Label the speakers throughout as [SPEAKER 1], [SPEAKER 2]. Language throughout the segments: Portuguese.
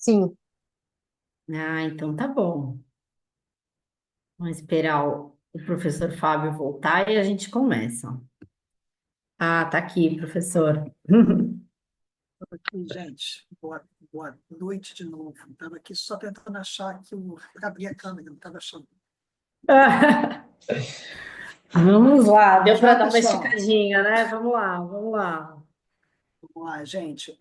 [SPEAKER 1] Sim.
[SPEAKER 2] Ah, então tá bom. Vamos esperar o professor Fábio voltar e a gente começa. Ah, tá aqui, professor.
[SPEAKER 3] Aqui, gente, boa noite de novo. Estava aqui só tentando achar aqui para abrir a câmera, não estava achando.
[SPEAKER 2] Vamos lá, deu
[SPEAKER 3] Vamos
[SPEAKER 2] para
[SPEAKER 3] lá,
[SPEAKER 2] dar uma
[SPEAKER 3] pessoal.
[SPEAKER 2] esticadinha, né? Vamos lá, vamos lá.
[SPEAKER 3] Vamos lá, gente.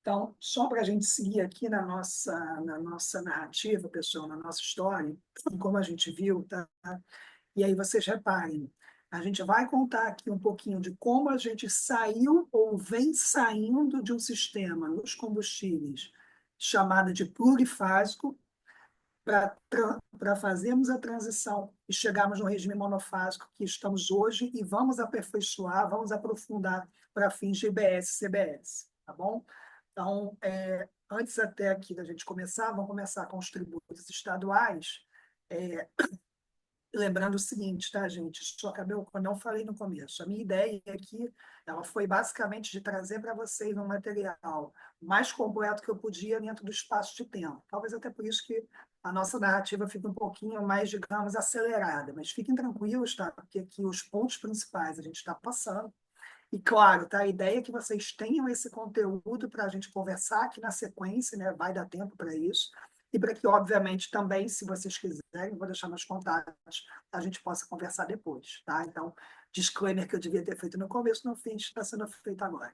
[SPEAKER 3] Então, só para a gente seguir aqui na nossa narrativa, pessoal, na nossa história, como a gente viu, tá? E aí vocês reparem, a gente vai contar aqui um pouquinho de como a gente saiu ou vem saindo de um sistema nos combustíveis chamado de plurifásico para fazermos a transição e chegarmos no regime monofásico que estamos hoje e vamos aperfeiçoar, vamos aprofundar para fins de IBS e CBS, tá bom? Então, antes até aqui da gente começar, vamos começar com os tributos estaduais. É, Lembrando o seguinte, tá, gente? Só acabei, eu não falei no começo. A minha ideia aqui, ela foi basicamente de trazer para vocês um material mais completo que eu podia dentro do espaço de tempo. Talvez até por isso que a nossa narrativa fica um pouquinho mais, digamos, acelerada. Mas fiquem tranquilos, tá? Porque aqui os pontos principais a gente está passando. E claro, tá? A ideia é que vocês tenham esse conteúdo para a gente conversar aqui na sequência, né? Vai dar tempo para isso. E para que, obviamente, também, se vocês quiserem, vou deixar meus contatos, a gente possa conversar depois, tá? Então, disclaimer que eu devia ter feito no começo, não fiz, está sendo feito agora.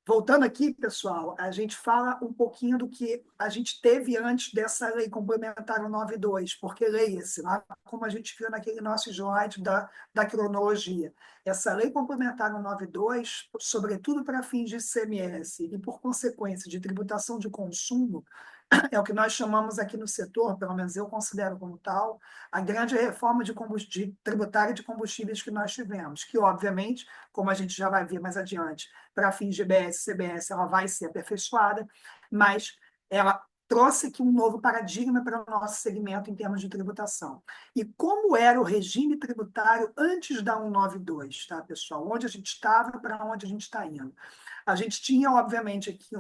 [SPEAKER 3] Voltando aqui, pessoal, a gente fala um pouquinho do que a gente teve antes dessa lei complementar 192, porque leia-se, lá como a gente viu naquele nosso slide da cronologia. Essa lei complementar 192, sobretudo para fins de ICMS e, por consequência, de tributação de consumo, é o que nós chamamos aqui no setor, pelo menos eu considero como tal, a grande reforma tributária de combustíveis que nós tivemos, que, obviamente, como a gente já vai ver mais adiante, para fins de IBS e CBS, ela vai ser aperfeiçoada, mas ela trouxe aqui um novo paradigma para o nosso segmento em termos de tributação. E como era o regime tributário antes da 192, tá, pessoal? Onde a gente estava, para onde a gente está indo. A gente tinha, obviamente, aqui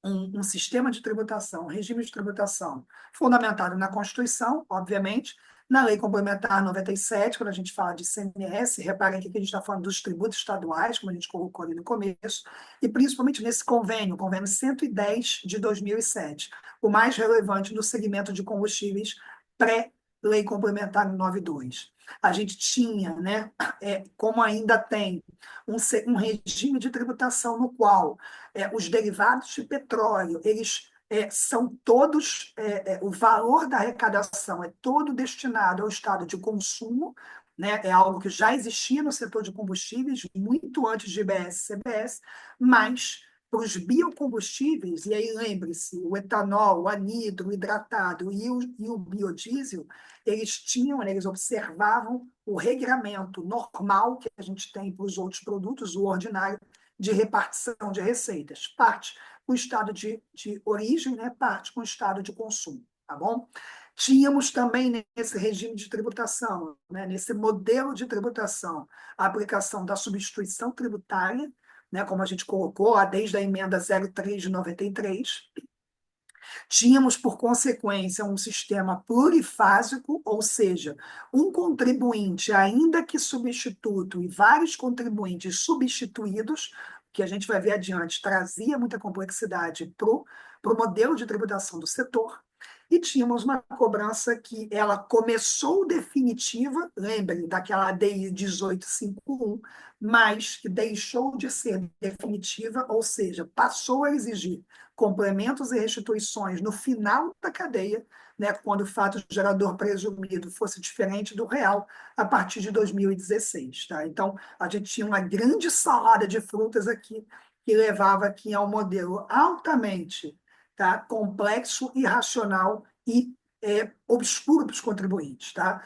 [SPEAKER 3] um sistema de tributação, um regime de tributação fundamentado na Constituição, obviamente, na Lei Complementar 97, quando a gente fala de ICMS, reparem que aqui a gente está falando dos tributos estaduais, como a gente colocou ali no começo, e principalmente nesse convênio, o convênio 110 de 2007, o mais relevante no segmento de combustíveis pré-Lei Complementar 92. A gente tinha, né, como ainda tem, um regime de tributação no qual os derivados de petróleo, eles são todos, o valor da arrecadação é todo destinado ao estado de consumo, né? É algo que já existia no setor de combustíveis, muito antes de IBS e CBS, mas para os biocombustíveis, e aí lembre-se, o etanol, o anidro, o hidratado e o biodiesel, eles observavam o regramento normal que a gente tem para os outros produtos, o ordinário, de repartição de receitas. Parte com o estado de origem, né? Parte com o estado de consumo, tá bom? Tínhamos também nesse regime de tributação, né? Nesse modelo de tributação, a aplicação da substituição tributária, né? Como a gente colocou lá desde a emenda 03 de 93. Tínhamos, por consequência, um sistema plurifásico, ou seja, um contribuinte, ainda que substituto, e vários contribuintes substituídos, que a gente vai ver adiante, trazia muita complexidade para o modelo de tributação do setor. E tínhamos uma cobrança que ela começou definitiva, lembrem daquela ADI 1851, mas que deixou de ser definitiva, ou seja, passou a exigir complementos e restituições no final da cadeia, né, quando o fato gerador presumido fosse diferente do real, a partir de 2016. Tá? Então, a gente tinha uma grande salada de frutas aqui, que levava aqui a um modelo altamente, tá, complexo, irracional e obscuro para os contribuintes. Tá?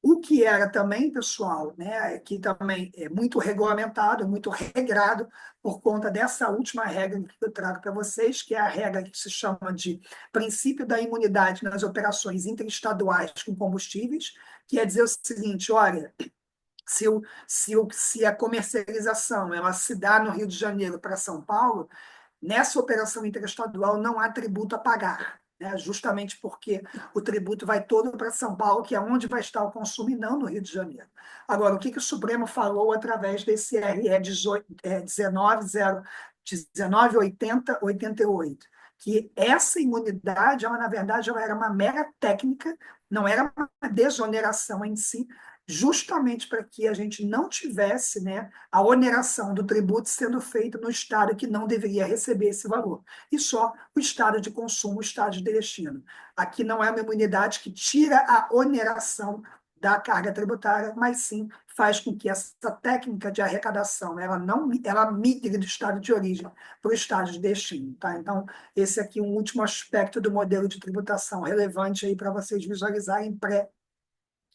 [SPEAKER 3] O que era também, pessoal, né, que também é muito regulamentado, muito regrado, por conta dessa última regra que eu trago para vocês, que é a regra que se chama de princípio da imunidade nas operações interestaduais com combustíveis, que é dizer o seguinte, olha, se a comercialização ela se dá no Rio de Janeiro para São Paulo, Nessa operação interestadual não há tributo a pagar, né? Justamente porque o tributo vai todo para São Paulo, que é onde vai estar o consumo, e não no Rio de Janeiro. Agora, o que o Supremo falou através desse RE 1980-88? Que essa imunidade, ela, na verdade, ela era uma mera técnica, não era uma desoneração em si, justamente para que a gente não tivesse, né, a oneração do tributo sendo feita no estado que não deveria receber esse valor, e só o estado de consumo, o estado de destino. Aqui não é uma imunidade que tira a oneração da carga tributária, mas sim faz com que essa técnica de arrecadação ela migre do estado de origem para o estado de destino. Tá? Então, esse aqui é um último aspecto do modelo de tributação relevante aí para vocês visualizarem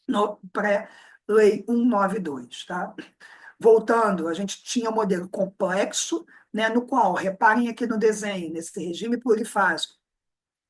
[SPEAKER 3] no pré-lei 192. Tá? Voltando, a gente tinha um modelo complexo, né, no qual, reparem aqui no desenho, nesse regime plurifásico,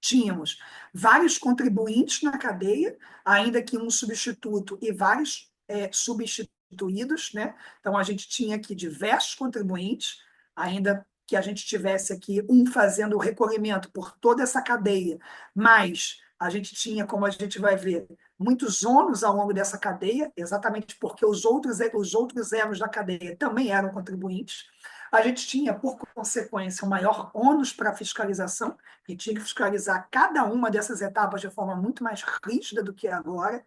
[SPEAKER 3] tínhamos vários contribuintes na cadeia, ainda que um substituto e vários substituídos, né? Então, a gente tinha aqui diversos contribuintes, ainda que a gente tivesse aqui um fazendo o recolhimento por toda essa cadeia, mas a gente tinha, como a gente vai ver, muitos ônus ao longo dessa cadeia, exatamente porque os outros elos da cadeia também eram contribuintes. A gente tinha, por consequência, um maior ônus para a fiscalização, e tinha que fiscalizar cada uma dessas etapas de forma muito mais rígida do que agora.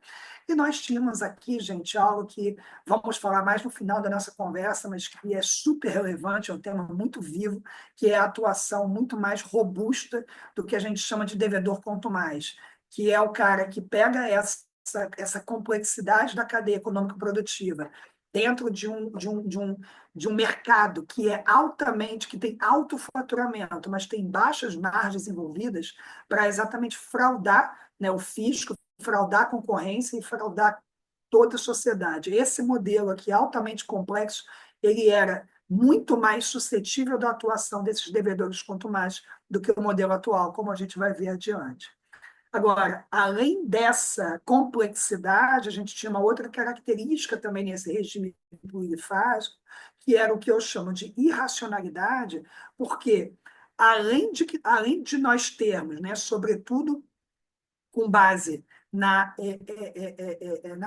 [SPEAKER 3] E nós tínhamos aqui, gente, algo que vamos falar mais no final da nossa conversa, mas que é super relevante, é um tema muito vivo, que é a atuação muito mais robusta do que a gente chama de devedor quanto mais, que é o cara que pega essa complexidade da cadeia econômico-produtiva dentro de um mercado que é altamente, que tem alto faturamento, mas tem baixas margens envolvidas para exatamente fraudar, né, o fisco, fraudar a concorrência e fraudar toda a sociedade. Esse modelo aqui, altamente complexo, ele era muito mais suscetível da atuação desses devedores quanto mais do que o modelo atual, como a gente vai ver adiante. Agora, além dessa complexidade, a gente tinha uma outra característica também nesse regime polifásico, que era o que eu chamo de irracionalidade, porque além de nós termos, né, sobretudo com base na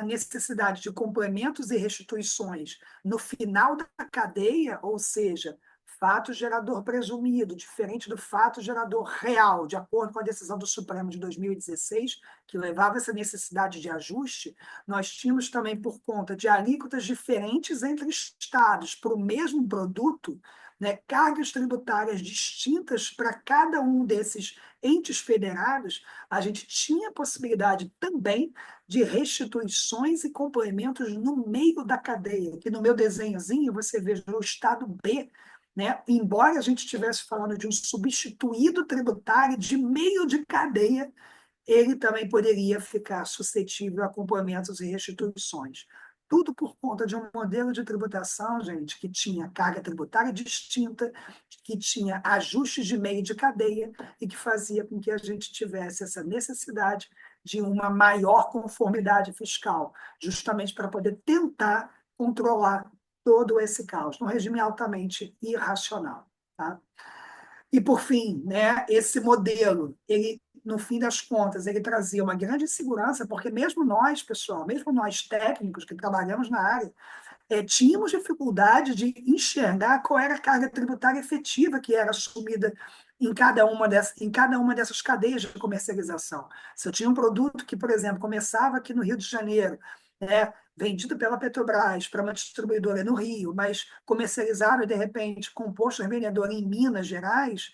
[SPEAKER 3] necessidade de complementos e restituições no final da cadeia, ou seja, fato gerador presumido, diferente do fato gerador real, de acordo com a decisão do Supremo de 2016, que levava essa necessidade de ajuste, nós tínhamos também, por conta de alíquotas diferentes entre estados para o mesmo produto, né, cargas tributárias distintas para cada um desses entes federados, a gente tinha a possibilidade também de restituições e complementos no meio da cadeia. Aqui no meu desenhozinho você veja o estado B, né? Embora a gente estivesse falando de um substituído tributário de meio de cadeia, ele também poderia ficar suscetível a complementos e restituições. Tudo por conta de um modelo de tributação, gente, que tinha carga tributária distinta, que tinha ajustes de meio de cadeia e que fazia com que a gente tivesse essa necessidade de uma maior conformidade fiscal, justamente para poder tentar controlar todo esse caos, num regime altamente irracional. Tá? E, por fim, né, esse modelo, ele, no fim das contas, ele trazia uma grande segurança, porque mesmo nós, pessoal, mesmo nós técnicos que trabalhamos na área, tínhamos dificuldade de enxergar qual era a carga tributária efetiva que era assumida em cada uma dessas cadeias de comercialização. Se eu tinha um produto que, por exemplo, começava aqui no Rio de Janeiro, né, vendido pela Petrobras para uma distribuidora no Rio, mas comercializado, de repente, com posto revendedor em Minas Gerais,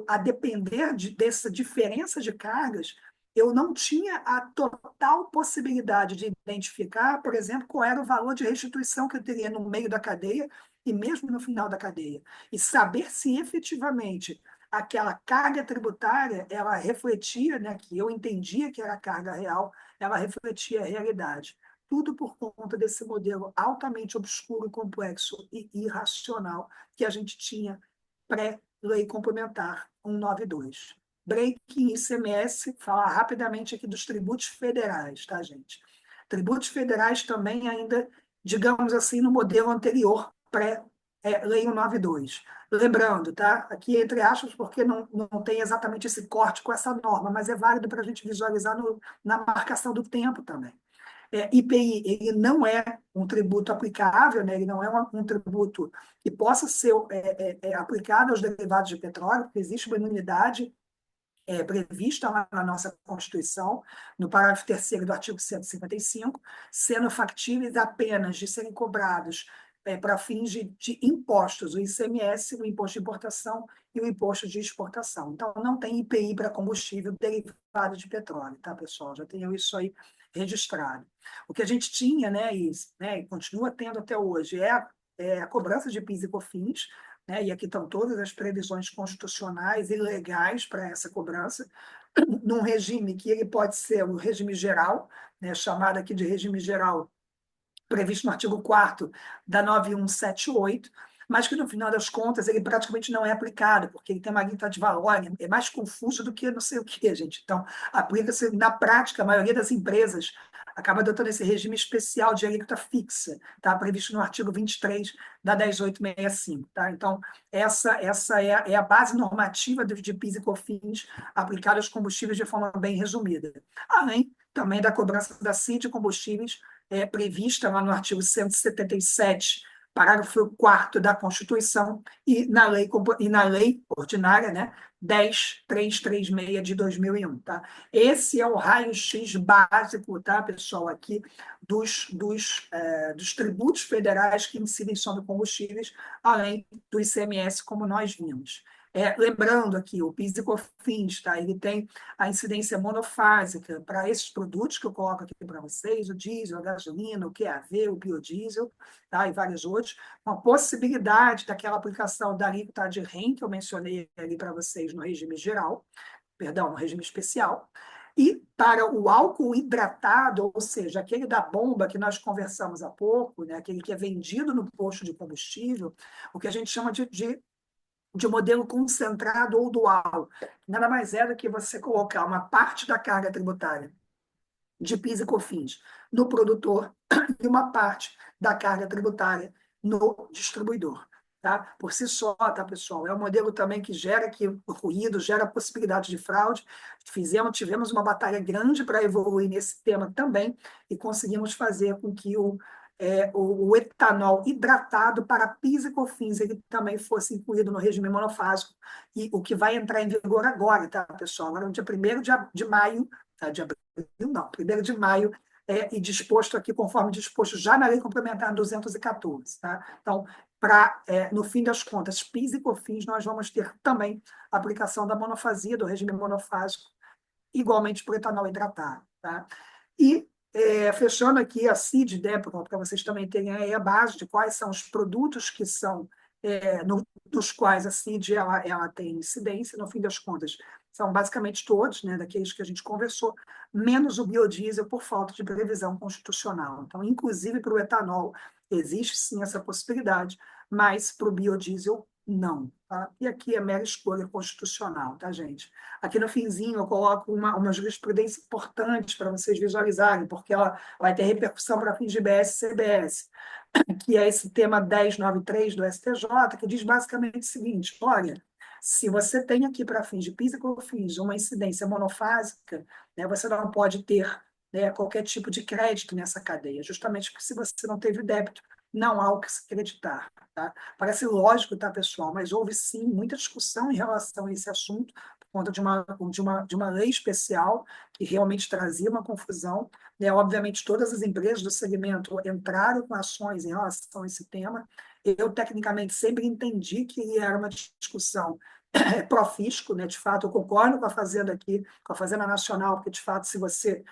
[SPEAKER 3] a depender dessa diferença de cargas, eu não tinha a total possibilidade de identificar, por exemplo, qual era o valor de restituição que eu teria no meio da cadeia e mesmo no final da cadeia. E saber se efetivamente aquela carga tributária, ela refletia, né, que eu entendia que era a carga real, ela refletia a realidade. Tudo por conta desse modelo altamente obscuro, complexo e irracional que a gente tinha pré-lei complementar 192. Break em ICMS, falar rapidamente aqui dos tributos federais, tá, gente? Tributos federais também ainda, digamos assim, no modelo anterior, Lei 192. Lembrando, tá? Aqui entre aspas, porque não tem exatamente esse corte com essa norma, mas é válido para a gente visualizar na marcação do tempo também. IPI, ele não é um tributo aplicável, né? Ele não é um tributo que possa ser aplicado aos derivados de petróleo, porque existe uma imunidade prevista lá na nossa Constituição, no parágrafo 3º do artigo 155, sendo factíveis apenas de serem cobrados para fins de impostos, o ICMS, o imposto de importação e o imposto de exportação. Então, não tem IPI para combustível derivado de petróleo, tá, pessoal? Já tenho isso aí registrado. O que a gente tinha, e continua tendo até hoje, é a cobrança de PIS e COFINS, né? E aqui estão todas as previsões constitucionais e legais para essa cobrança, num regime que ele pode ser o regime geral, né? Chamado aqui de regime geral, previsto no artigo 4º da 9178, mas que, no final das contas, ele praticamente não é aplicado, porque ele tem uma alíquota de valor, é mais confuso do que não sei o quê, gente. Então, aplica-se, na prática, a maioria das empresas acaba adotando esse regime especial de alíquota fixa, tá? Previsto no artigo 23 da 10865. Tá? Então, essa é a base normativa de PIS e COFINS aplicada aos combustíveis de forma bem resumida. Além também da cobrança da CID de combustíveis prevista lá no artigo 177, parágrafo 4º da Constituição, e na lei ordinária, né, 10.336 de 2001. Tá? Esse é o raio-x básico, tá, pessoal, aqui dos tributos federais que incidem sobre combustíveis, além do ICMS, como nós vimos. Lembrando aqui, o PIS e COFINS, tá? Ele tem a incidência monofásica para esses produtos que eu coloco aqui para vocês, o diesel, a gasolina, o QAV, o biodiesel, tá? E vários outros, com a possibilidade daquela aplicação da alíquota de REN, que eu mencionei ali para vocês no regime geral, perdão, no regime especial, e para o álcool hidratado, ou seja, aquele da bomba que nós conversamos há pouco, né? Aquele que é vendido no posto de combustível, o que a gente chama de modelo concentrado ou dual. Nada mais é do que você colocar uma parte da carga tributária de PIS e COFINS no produtor e uma parte da carga tributária no distribuidor. Tá? Por si só, tá, pessoal? É um modelo também que gera aqui ruído, gera possibilidade de fraude. Tivemos uma batalha grande para evoluir nesse tema também e conseguimos fazer com que o etanol hidratado para PIS e COFINS ele também fosse incluído no regime monofásico, e o que vai entrar em vigor agora, tá, pessoal? Agora, no dia 1º de maio, tá, de abril, não, 1º de maio, e disposto aqui, conforme disposto já na Lei Complementar 214. Tá? Então, no fim das contas, PIS e COFINS, nós vamos ter também a aplicação da monofasia, do regime monofásico, igualmente para o etanol hidratado. Tá? E, fechando aqui a CID, né, para vocês também terem aí a base de quais são os produtos que são, dos quais a CID ela tem incidência, no fim das contas, são basicamente todos, né, daqueles que a gente conversou, menos o biodiesel por falta de previsão constitucional. Então, inclusive para o etanol, existe sim essa possibilidade, mas para o biodiesel, não. Tá? E aqui é mera escolha constitucional, tá, gente? Aqui no finzinho eu coloco uma jurisprudência importante para vocês visualizarem, porque ela vai ter repercussão para fins de BS e CBS, que é esse tema 1093 do STJ, que diz basicamente o seguinte: olha, se você tem aqui para fins de PIS e COFINS uma incidência monofásica, né, você não pode ter, né, qualquer tipo de crédito nessa cadeia, justamente porque se você não teve débito, não há o que se creditar. Tá? Parece lógico, tá, pessoal? Mas houve sim muita discussão em relação a esse assunto, por conta de uma lei especial que realmente trazia uma confusão. Né? Obviamente, todas as empresas do segmento entraram com ações em relação a esse tema. Eu, tecnicamente, sempre entendi que era uma discussão pró-fisco, né? De fato, eu concordo com a Fazenda aqui, com a Fazenda Nacional, porque, de fato, se você,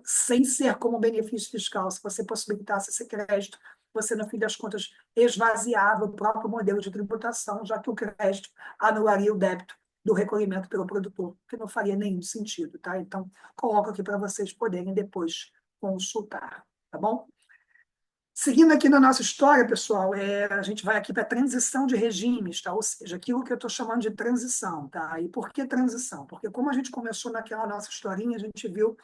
[SPEAKER 3] sem ser como benefício fiscal, se você possibilitasse esse crédito, você, no fim das contas, esvaziava o próprio modelo de tributação, já que o crédito anularia o débito do recolhimento pelo produtor, que não faria nenhum sentido. Tá? Então, coloco aqui para vocês poderem depois consultar. Tá bom? Seguindo aqui na nossa história, pessoal, a gente vai aqui para a transição de regimes, tá? Ou seja, aquilo que eu estou chamando de transição. Tá? E por que transição? Porque como a gente começou naquela nossa historinha, a gente viu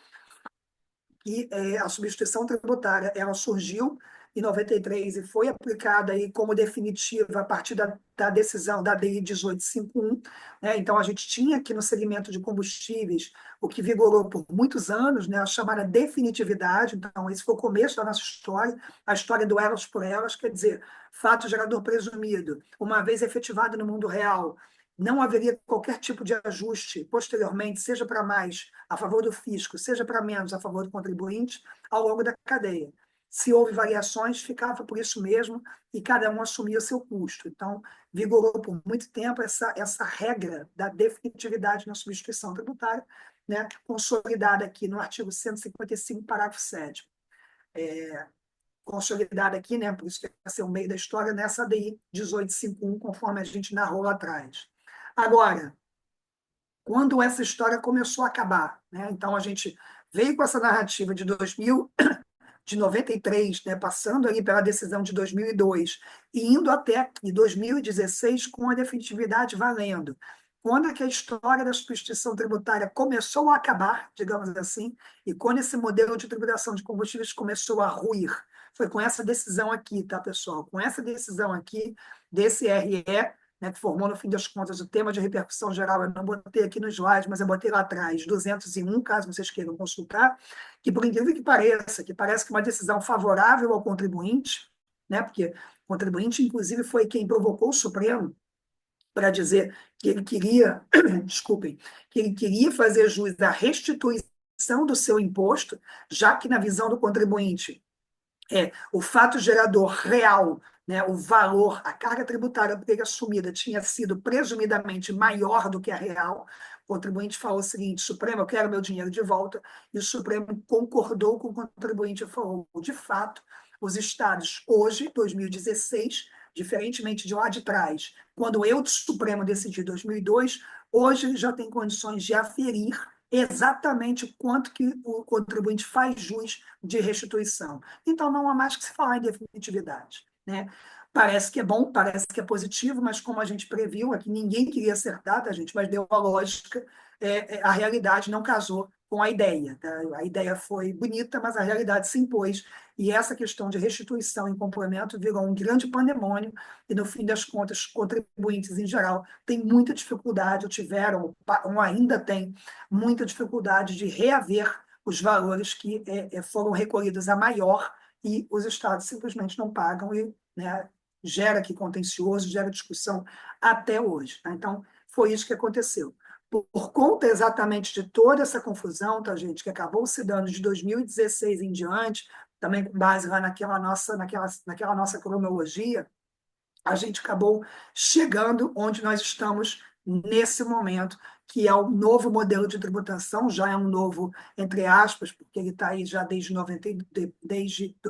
[SPEAKER 3] que a substituição tributária ela surgiu em 93 e foi aplicada aí como definitiva a partir da decisão da DI 1851, né? Então, a gente tinha aqui no segmento de combustíveis o que vigorou por muitos anos, né? A chamada definitividade. Então, esse foi o começo da nossa história, a história do elas por elas, quer dizer, fato gerador presumido, uma vez efetivado no mundo real, não haveria qualquer tipo de ajuste posteriormente, seja para mais a favor do fisco, seja para menos a favor do contribuinte, ao longo da cadeia. Se houve variações, ficava por isso mesmo e cada um assumia o seu custo. Então, vigorou por muito tempo essa regra da definitividade na substituição tributária, né, consolidada aqui no artigo 155, parágrafo 7º. Consolidada aqui, né, por isso que vai ser o meio da história, nessa DI 1851, conforme a gente narrou lá atrás. Agora, quando essa história começou a acabar, né? Então a gente veio com essa narrativa de 2000, de 93, né, passando ali pela decisão de 2002 e indo até aqui 2016 com a definitividade valendo. Quando é que a história da substituição tributária começou a acabar, digamos assim, e quando esse modelo de tributação de combustíveis começou a ruir, foi com essa decisão aqui, tá, pessoal? Com essa decisão aqui desse RE, né, que formou, no fim das contas, o tema de repercussão geral. Eu não botei aqui no slide, mas eu botei lá atrás, 201, caso vocês queiram consultar, que, por incrível que parece que uma decisão favorável ao contribuinte, né, porque o contribuinte, inclusive, foi quem provocou o Supremo para dizer que ele queria, desculpem, que ele queria fazer jus à restituição do seu imposto, já que, na visão do contribuinte, o fato gerador real, né, o valor, a carga tributária dele assumida tinha sido presumidamente maior do que a real. O contribuinte falou o seguinte: Supremo, eu quero meu dinheiro de volta. E o Supremo concordou com o contribuinte e falou: de fato, os estados, hoje, 2016, diferentemente de lá de trás, quando eu, do Supremo, decidi em 2002, hoje já tem condições de aferir exatamente quanto que o contribuinte faz jus de restituição. Então, não há mais que se falar em definitividade, né? Parece que é bom, parece que é positivo, mas como a gente previu, aqui ninguém queria acertar, tá, gente? Mas deu a lógica, a realidade não casou com a ideia. Tá? A ideia foi bonita, mas a realidade se impôs. E essa questão de restituição em complemento virou um grande pandemônio, e no fim das contas, contribuintes em geral têm muita dificuldade, ou tiveram, ou ainda têm, muita dificuldade de reaver os valores que foram recolhidos a maior e os estados simplesmente não pagam e, né, gera aqui contencioso, gera discussão até hoje. Tá? Então, foi isso que aconteceu. Por conta exatamente de toda essa confusão, tá, gente, que acabou se dando de 2016 em diante, também com base lá naquela nossa cronologia, a gente acabou chegando onde nós estamos nesse momento, que é o novo modelo de tributação, já é um novo, entre aspas, porque ele está aí já desde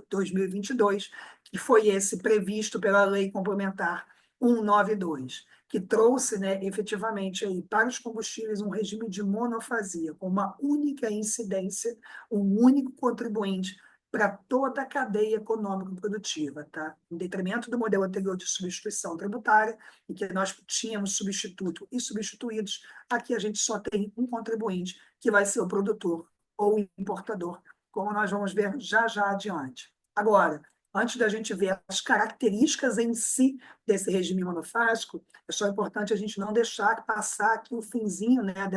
[SPEAKER 3] 2022, que foi esse previsto pela Lei Complementar 192, que trouxe, né, efetivamente aí, para os combustíveis um regime de monofasia, com uma única incidência, um único contribuinte para toda a cadeia econômico-produtiva, tá? Em detrimento do modelo anterior de substituição tributária, em que nós tínhamos substituto e substituídos, aqui a gente só tem um contribuinte, que vai ser o produtor ou o importador, como nós vamos ver já já adiante. Agora, antes da gente ver as características em si desse regime monofásico, é só importante a gente não deixar passar aqui o finzinho, né,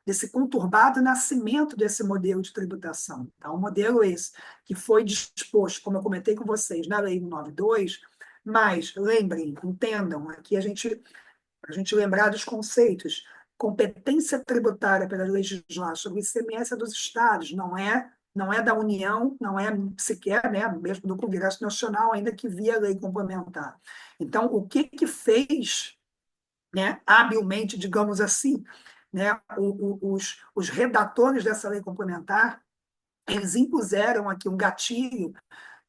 [SPEAKER 3] desse conturbado nascimento desse modelo de tributação. Tá? Um modelo esse que foi disposto, como eu comentei com vocês, na Lei 192, mas lembrem, entendam, aqui a gente lembrar dos conceitos, competência tributária para legislar sobre o ICMS dos estados, não é da União, não é sequer, né, mesmo do Congresso Nacional, ainda que via lei complementar. Então, o que fez, né, habilmente, digamos assim, né, os redatores dessa lei complementar, eles impuseram aqui um gatilho,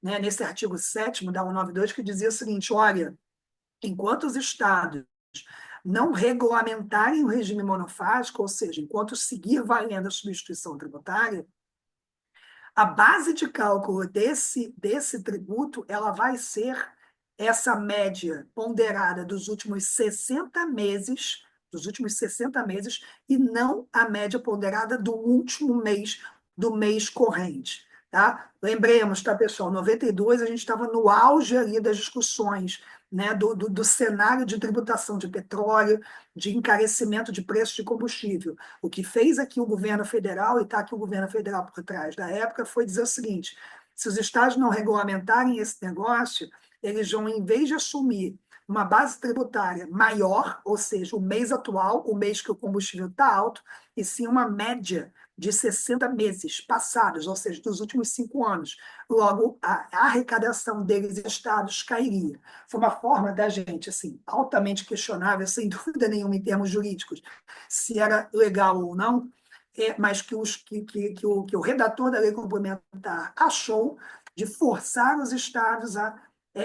[SPEAKER 3] né, nesse artigo 7º da 192, que dizia o seguinte: olha, enquanto os estados não regulamentarem o regime monofásico, ou seja, enquanto seguir valendo a substituição tributária, a base de cálculo desse tributo ela vai ser essa média ponderada dos últimos 60 meses, e não a média ponderada do último mês, do mês corrente. tá? Lembremos, tá, pessoal? 92 a gente estava no auge ali das discussões, né, do cenário de tributação de petróleo, de encarecimento de preço de combustível. O que fez aqui o governo federal, e está aqui o governo federal por trás da época, foi dizer o seguinte: se os estados não regulamentarem esse negócio, eles vão, em vez de assumir uma base tributária maior, ou seja, o mês atual, o mês que o combustível está alto, e sim uma média de 60 meses passados, ou seja, dos últimos 5 anos. Logo, a arrecadação deles estados cairia. Foi uma forma da gente, assim, altamente questionável, sem dúvida nenhuma, em termos jurídicos, se era legal ou não, mas que o redator da lei complementar achou de forçar os estados a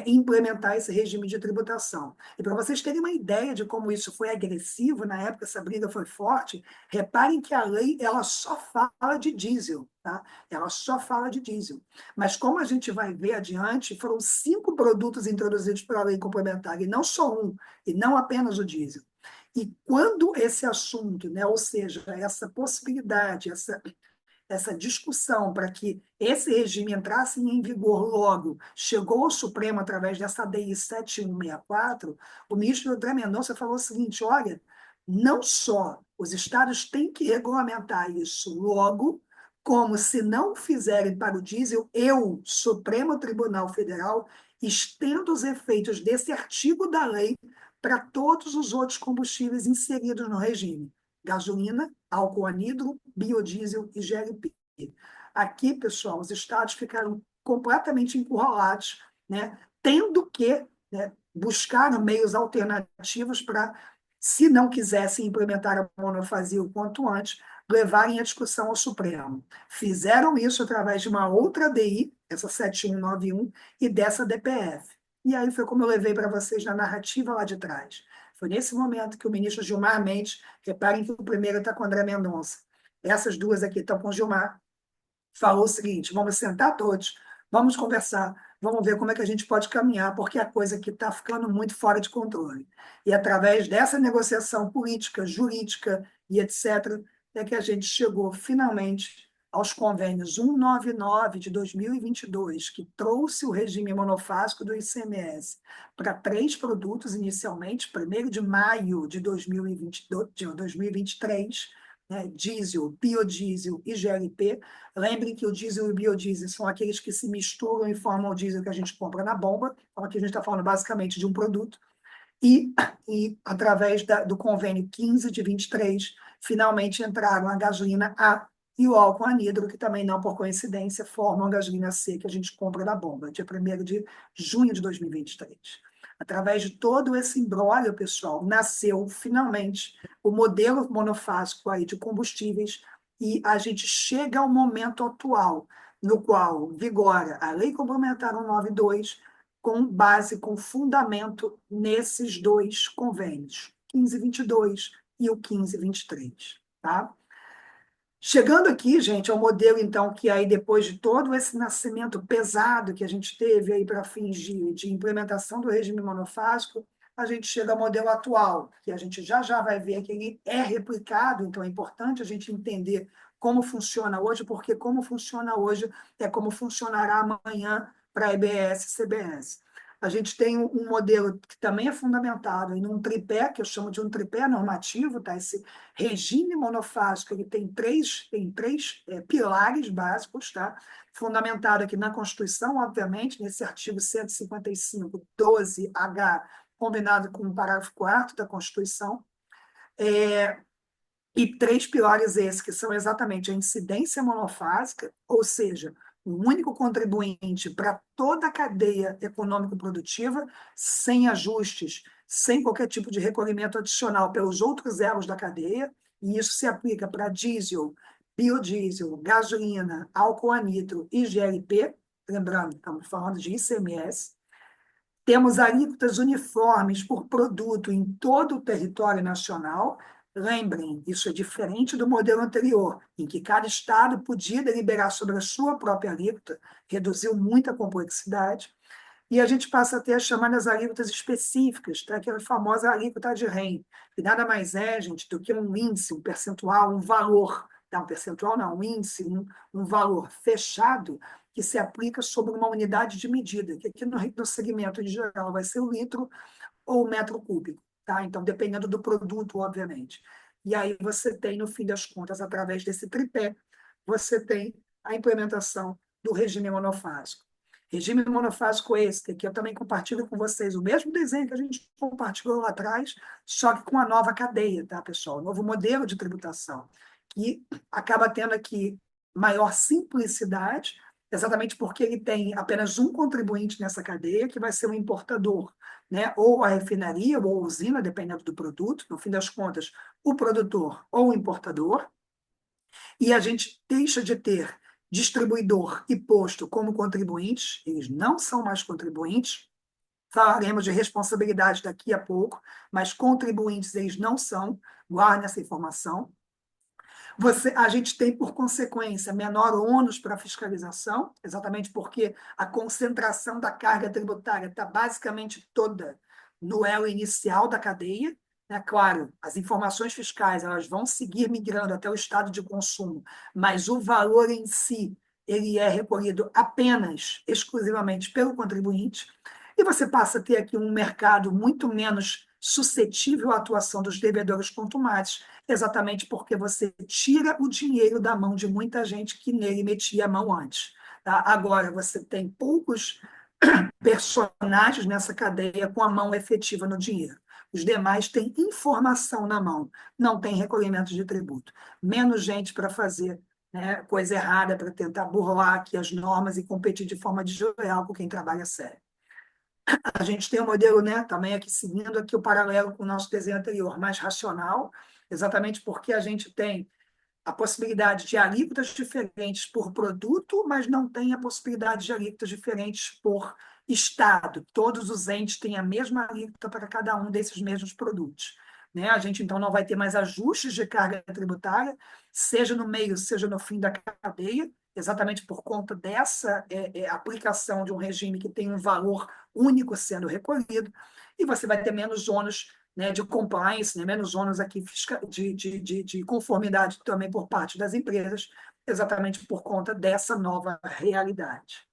[SPEAKER 3] implementar esse regime de tributação. E para vocês terem uma ideia de como isso foi agressivo, na época essa briga foi forte, reparem que a lei ela só fala de diesel, tá? Ela só fala de diesel. Mas como a gente vai ver adiante, foram 5 produtos introduzidos pela lei complementar, e não só um, e não apenas o diesel. E quando esse assunto, né, ou seja, essa possibilidade, essa discussão para que esse regime entrasse em vigor logo, chegou ao Supremo através dessa DI 7164, o ministro André Mendonça falou o seguinte: olha, não só os estados têm que regulamentar isso logo, como se não fizerem para o diesel, eu, Supremo Tribunal Federal, estendo os efeitos desse artigo da lei para todos os outros combustíveis inseridos no regime: gasolina, álcool anidro, biodiesel e GLP. Aqui, pessoal, os estados ficaram completamente encurralados, né, tendo que, né, buscar meios alternativos para, se não quisessem implementar a monofasia o quanto antes, levarem a discussão ao Supremo. Fizeram isso através de uma outra DI, essa 7191, e dessa DPF. E aí foi como eu levei para vocês na narrativa lá de trás. Foi nesse momento que o ministro Gilmar Mendes, reparem que o primeiro está com o André Mendonça, essas duas aqui estão com o Gilmar, falou o seguinte: vamos sentar todos, vamos conversar, vamos ver como é que a gente pode caminhar, porque a coisa aqui está ficando muito fora de controle. E através dessa negociação política, jurídica e etc., é que a gente chegou finalmente aos convênios 199 de 2022, que trouxe o regime monofásico do ICMS para 3 produtos inicialmente, 1º de maio de 2023, né, diesel, biodiesel e GLP. Lembrem que o diesel e o biodiesel são aqueles que se misturam e formam o diesel que a gente compra na bomba. Então, aqui a gente está falando basicamente de um produto. E, através do convênio 15 de 23, finalmente entraram a gasolina A e o álcool anidro, que também, não por coincidência, formam a gasolina C que a gente compra na bomba, dia 1º de junho de 2023. Através de todo esse imbróglio, pessoal, nasceu finalmente o modelo monofásico aí de combustíveis, e a gente chega ao momento atual, no qual vigora a Lei Complementar 192, com base, com fundamento nesses 2 convênios, 1522 e o 1523, tá? Chegando aqui, gente, ao modelo, então, que aí, depois de todo esse nascimento pesado que a gente teve aí para fins de implementação do regime monofásico, a gente chega ao modelo atual, que a gente já já vai ver que ele é replicado, então é importante a gente entender como funciona hoje, porque como funciona hoje é como funcionará amanhã para a EBS e CBS. A gente tem um modelo que também é fundamentado em um tripé, que eu chamo de um tripé normativo, tá? Esse regime monofásico ele tem três pilares básicos, tá? Fundamentado aqui na Constituição, obviamente, nesse artigo 155, 12H, combinado com o parágrafo 4º da Constituição, e 3 pilares esses, que são exatamente a incidência monofásica, ou seja, um único contribuinte para toda a cadeia econômico-produtiva, sem ajustes, sem qualquer tipo de recolhimento adicional pelos outros elos da cadeia, e isso se aplica para diesel, biodiesel, gasolina, álcool anidro e GLP, lembrando, estamos falando de ICMS. Temos alíquotas uniformes por produto em todo o território nacional. Lembrem, isso é diferente do modelo anterior, em que cada estado podia deliberar sobre a sua própria alíquota, reduziu muito a complexidade. E a gente passa a ter as chamadas alíquotas específicas, tá? Aquela famosa alíquota de REM, que nada mais é, gente, do que um índice, um percentual, um valor tá? Um percentual não, um índice, um valor fechado que se aplica sobre uma unidade de medida, que aqui no segmento em geral vai ser o litro ou o metro cúbico, tá? Então, dependendo do produto, obviamente. E aí você tem, no fim das contas, através desse tripé, você tem a implementação do regime monofásico. Regime monofásico esse, que eu também compartilho com vocês, o mesmo desenho que a gente compartilhou lá atrás, só que com a nova cadeia, tá, pessoal? O novo modelo de tributação, que acaba tendo aqui maior simplicidade, exatamente porque ele tem apenas um contribuinte nessa cadeia, que vai ser o importador, né? Ou a refinaria, ou a usina, dependendo do produto, no fim das contas, o produtor ou o importador, e a gente deixa de ter distribuidor e posto como contribuintes, eles não são mais contribuintes, falaremos de responsabilidade daqui a pouco, mas contribuintes eles não são, guardem essa informação. A gente tem, por consequência, menor ônus para a fiscalização, exatamente porque a concentração da carga tributária está basicamente toda no elo inicial da cadeia. Né? Claro, as informações fiscais elas vão seguir migrando até o estado de consumo, mas o valor em si ele é recolhido apenas, exclusivamente pelo contribuinte, e você passa a ter aqui um mercado muito menos suscetível à atuação dos devedores contumados, exatamente porque você tira o dinheiro da mão de muita gente que nele metia a mão antes. Tá? Agora, você tem poucos personagens nessa cadeia com a mão efetiva no dinheiro. Os demais têm informação na mão, não tem recolhimento de tributo. Menos gente para fazer, né, coisa errada, para tentar burlar aqui as normas e competir de forma desleal com quem trabalha sério. A gente tem um modelo, né, também aqui seguindo aqui o paralelo com o nosso desenho anterior, mais racional, exatamente porque a gente tem a possibilidade de alíquotas diferentes por produto, mas não tem a possibilidade de alíquotas diferentes por estado. Todos os entes têm a mesma alíquota para cada um desses mesmos produtos. Né? A gente, então, não vai ter mais ajustes de carga tributária, seja no meio, seja no fim da cadeia, exatamente por conta dessa aplicação de um regime que tem um valor único sendo recolhido, e você vai ter menos ônus, né, de compliance, né, menos ônus aqui de conformidade também por parte das empresas, exatamente por conta dessa nova realidade.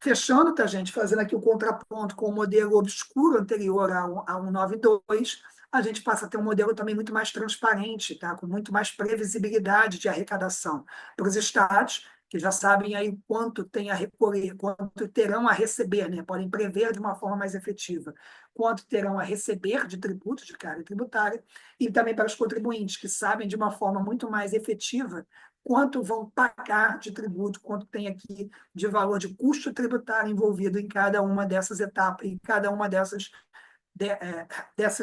[SPEAKER 3] Fechando, tá, gente, fazendo aqui o contraponto com o modelo obscuro anterior ao 192, a gente passa a ter um modelo também muito mais transparente, tá, com muito mais previsibilidade de arrecadação para os estados, que já sabem aí quanto tem a recolher, quanto terão a receber, né, podem prever de uma forma mais efetiva, quanto terão a receber de tributo, de carga tributária, e também para os contribuintes, que sabem de uma forma muito mais efetiva quanto vão pagar de tributo, quanto tem aqui de valor de custo tributário envolvido em cada uma dessas etapas, em cada uma dessas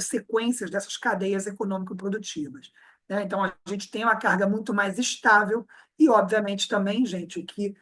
[SPEAKER 3] sequências, dessas cadeias econômico-produtivas. Né? Então, a gente tem uma carga muito mais estável e, obviamente, também, gente, o que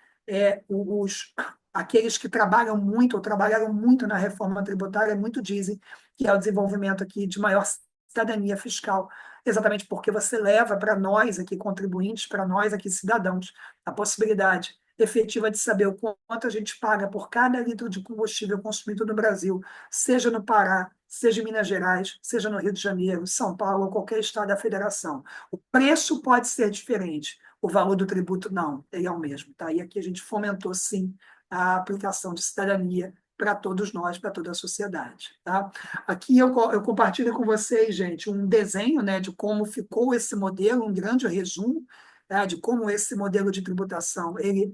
[SPEAKER 3] aqueles que trabalham muito ou trabalharam muito na reforma tributária muito dizem que é o desenvolvimento aqui de maior cidadania fiscal, exatamente porque você leva para nós aqui contribuintes, para nós aqui cidadãos, a possibilidade efetiva de saber o quanto a gente paga por cada litro de combustível consumido no Brasil, seja no Pará, seja em Minas Gerais, seja no Rio de Janeiro, São Paulo ou qualquer estado da federação. O preço pode ser diferente, o valor do tributo não, ele é o mesmo. Tá? E aqui a gente fomentou, sim, a aplicação de cidadania para todos nós, para toda a sociedade. Tá? Aqui eu compartilho com vocês, gente, um desenho, né, de como ficou esse modelo, um grande resumo, tá, de como esse modelo de tributação ele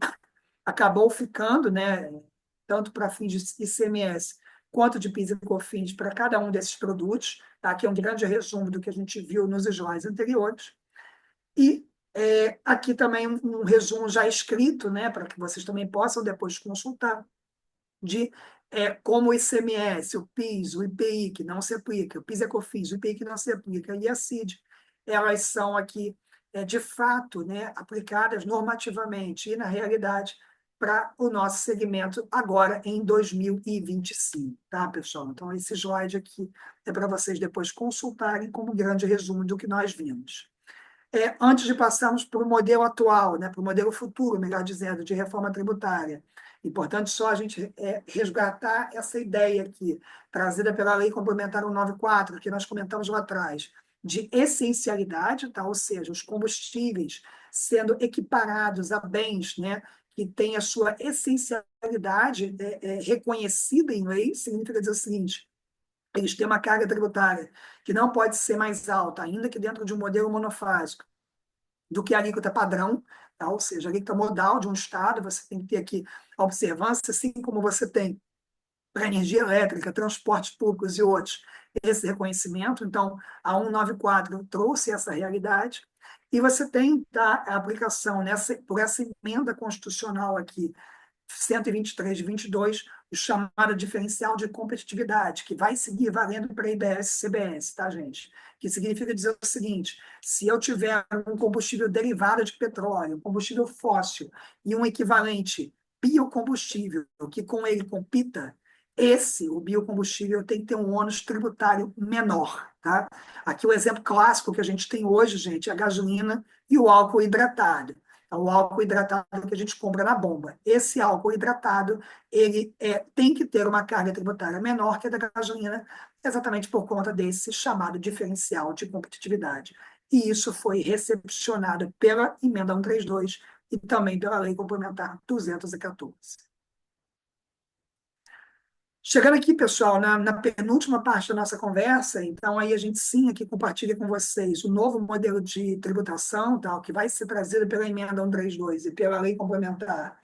[SPEAKER 3] acabou ficando, né, tanto para fins de ICMS quanto de PIS e COFINS para cada um desses produtos. Tá? Aqui é um grande resumo do que a gente viu nos slides anteriores. E aqui também um resumo já escrito, né, para que vocês também possam depois consultar, de como o ICMS, o PIS, o IPI, que não se aplica, o PIS e COFINS, o IPI que não se aplica, e a CID, elas são aqui, de fato, né, aplicadas normativamente e na realidade para o nosso segmento agora em 2025, tá, pessoal? Então, esse slide aqui é para vocês depois consultarem como grande resumo do que nós vimos. Antes de passarmos para o modelo atual, né, para o modelo futuro, melhor dizendo, de reforma tributária, importante só a gente resgatar essa ideia aqui, trazida pela Lei Complementar 194, que nós comentamos lá atrás, de essencialidade, tá? Ou seja, os combustíveis sendo equiparados a bens, né, que têm a sua essencialidade reconhecida em lei, significa dizer o seguinte: eles têm uma carga tributária que não pode ser mais alta, ainda que dentro de um modelo monofásico, do que a alíquota padrão, tá? Ou seja, a alíquota modal de um Estado, você tem que ter aqui a observância, assim como você tem para energia elétrica, transportes públicos e outros, esse reconhecimento. Então, a 194 trouxe essa realidade. E você tem tá, a aplicação por essa emenda constitucional aqui, 123 de 22, o chamado diferencial de competitividade, que vai seguir valendo para IBS e CBS, tá, gente? Que significa dizer o seguinte: se eu tiver um combustível derivado de petróleo, um combustível fóssil e um equivalente biocombustível que com ele compita, o biocombustível, tem que ter um ônus tributário menor, tá? Aqui o exemplo clássico que a gente tem hoje, gente, é a gasolina e o álcool hidratado. É o álcool hidratado que a gente compra na bomba. Esse álcool hidratado, ele tem que ter uma carga tributária menor que a da gasolina, exatamente por conta desse chamado diferencial de competitividade. E isso foi recepcionado pela emenda 132 e também pela lei complementar 214. Chegando aqui, pessoal, na penúltima parte da nossa conversa, então aí a gente sim aqui compartilha com vocês o novo modelo de tributação, tal, que vai ser trazido pela emenda 132 e pela lei complementar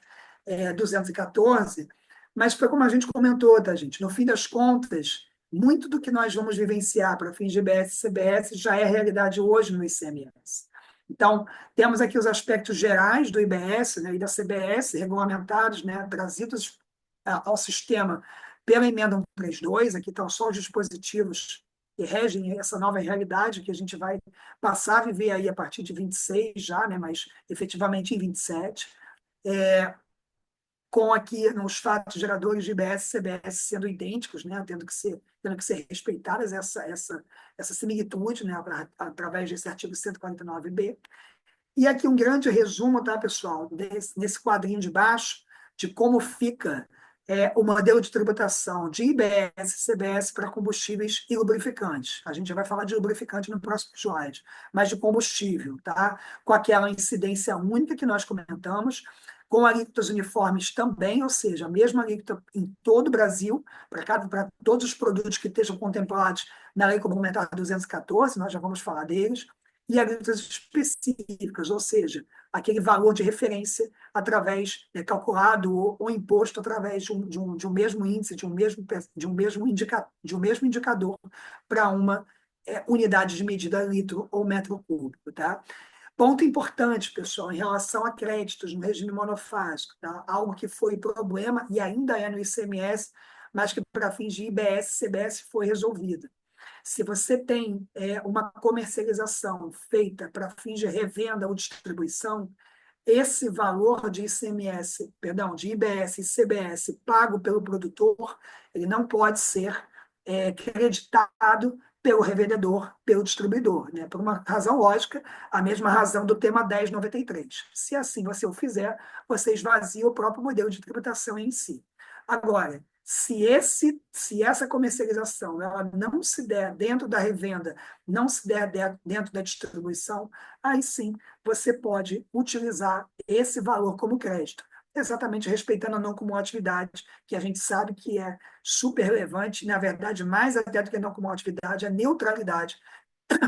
[SPEAKER 3] 214, mas foi como a gente comentou, tá, gente? No fim das contas, muito do que nós vamos vivenciar para fins de IBS e CBS já é realidade hoje no ICMS. Então, temos aqui os aspectos gerais do IBS, né, e da CBS, regulamentados, né, trazidos ao sistema pela emenda 132, aqui estão só os dispositivos que regem essa nova realidade que a gente vai passar a viver aí a partir de 26 já, né, mas efetivamente em 27, com aqui os fatos geradores de IBS e CBS sendo idênticos, né, tendo que ser respeitadas essa similitude, né, através desse artigo 149b. E aqui um grande resumo, tá, pessoal, nesse quadrinho de baixo, de como fica o modelo de tributação de IBS e CBS para combustíveis e lubrificantes. A gente vai falar de lubrificante no próximo slide, mas de combustível, tá? Com aquela incidência única que nós comentamos, com alíquotas uniformes também, ou seja, a mesma alíquota em todo o Brasil, para todos os produtos que estejam contemplados na Lei Complementar 214, nós já vamos falar deles, e alíquotas específicas, ou seja, aquele valor de referência calculado ou imposto através de um mesmo índice, de um mesmo indicador para uma unidade de medida litro ou metro cúbico, tá? Ponto importante, pessoal, em relação a créditos no regime monofásico, tá? Algo que foi problema e ainda é no ICMS, mas que para fins de IBS e CBS foi resolvido. Se você tem uma comercialização feita para fins de revenda ou distribuição, esse valor de ICMS, perdão, de IBS e CBS pago pelo produtor, ele não pode ser creditado pelo revendedor, pelo distribuidor, né? Por uma razão lógica, a mesma razão do tema 1093. Se assim você o fizer, você esvazia o próprio modelo de tributação em si. Agora, se essa comercialização ela não se der dentro da revenda, não se der dentro da distribuição, aí sim você pode utilizar esse valor como crédito, exatamente respeitando a não cumulatividade, que a gente sabe que é super relevante, na verdade, mais até do que a não cumulatividade, a neutralidade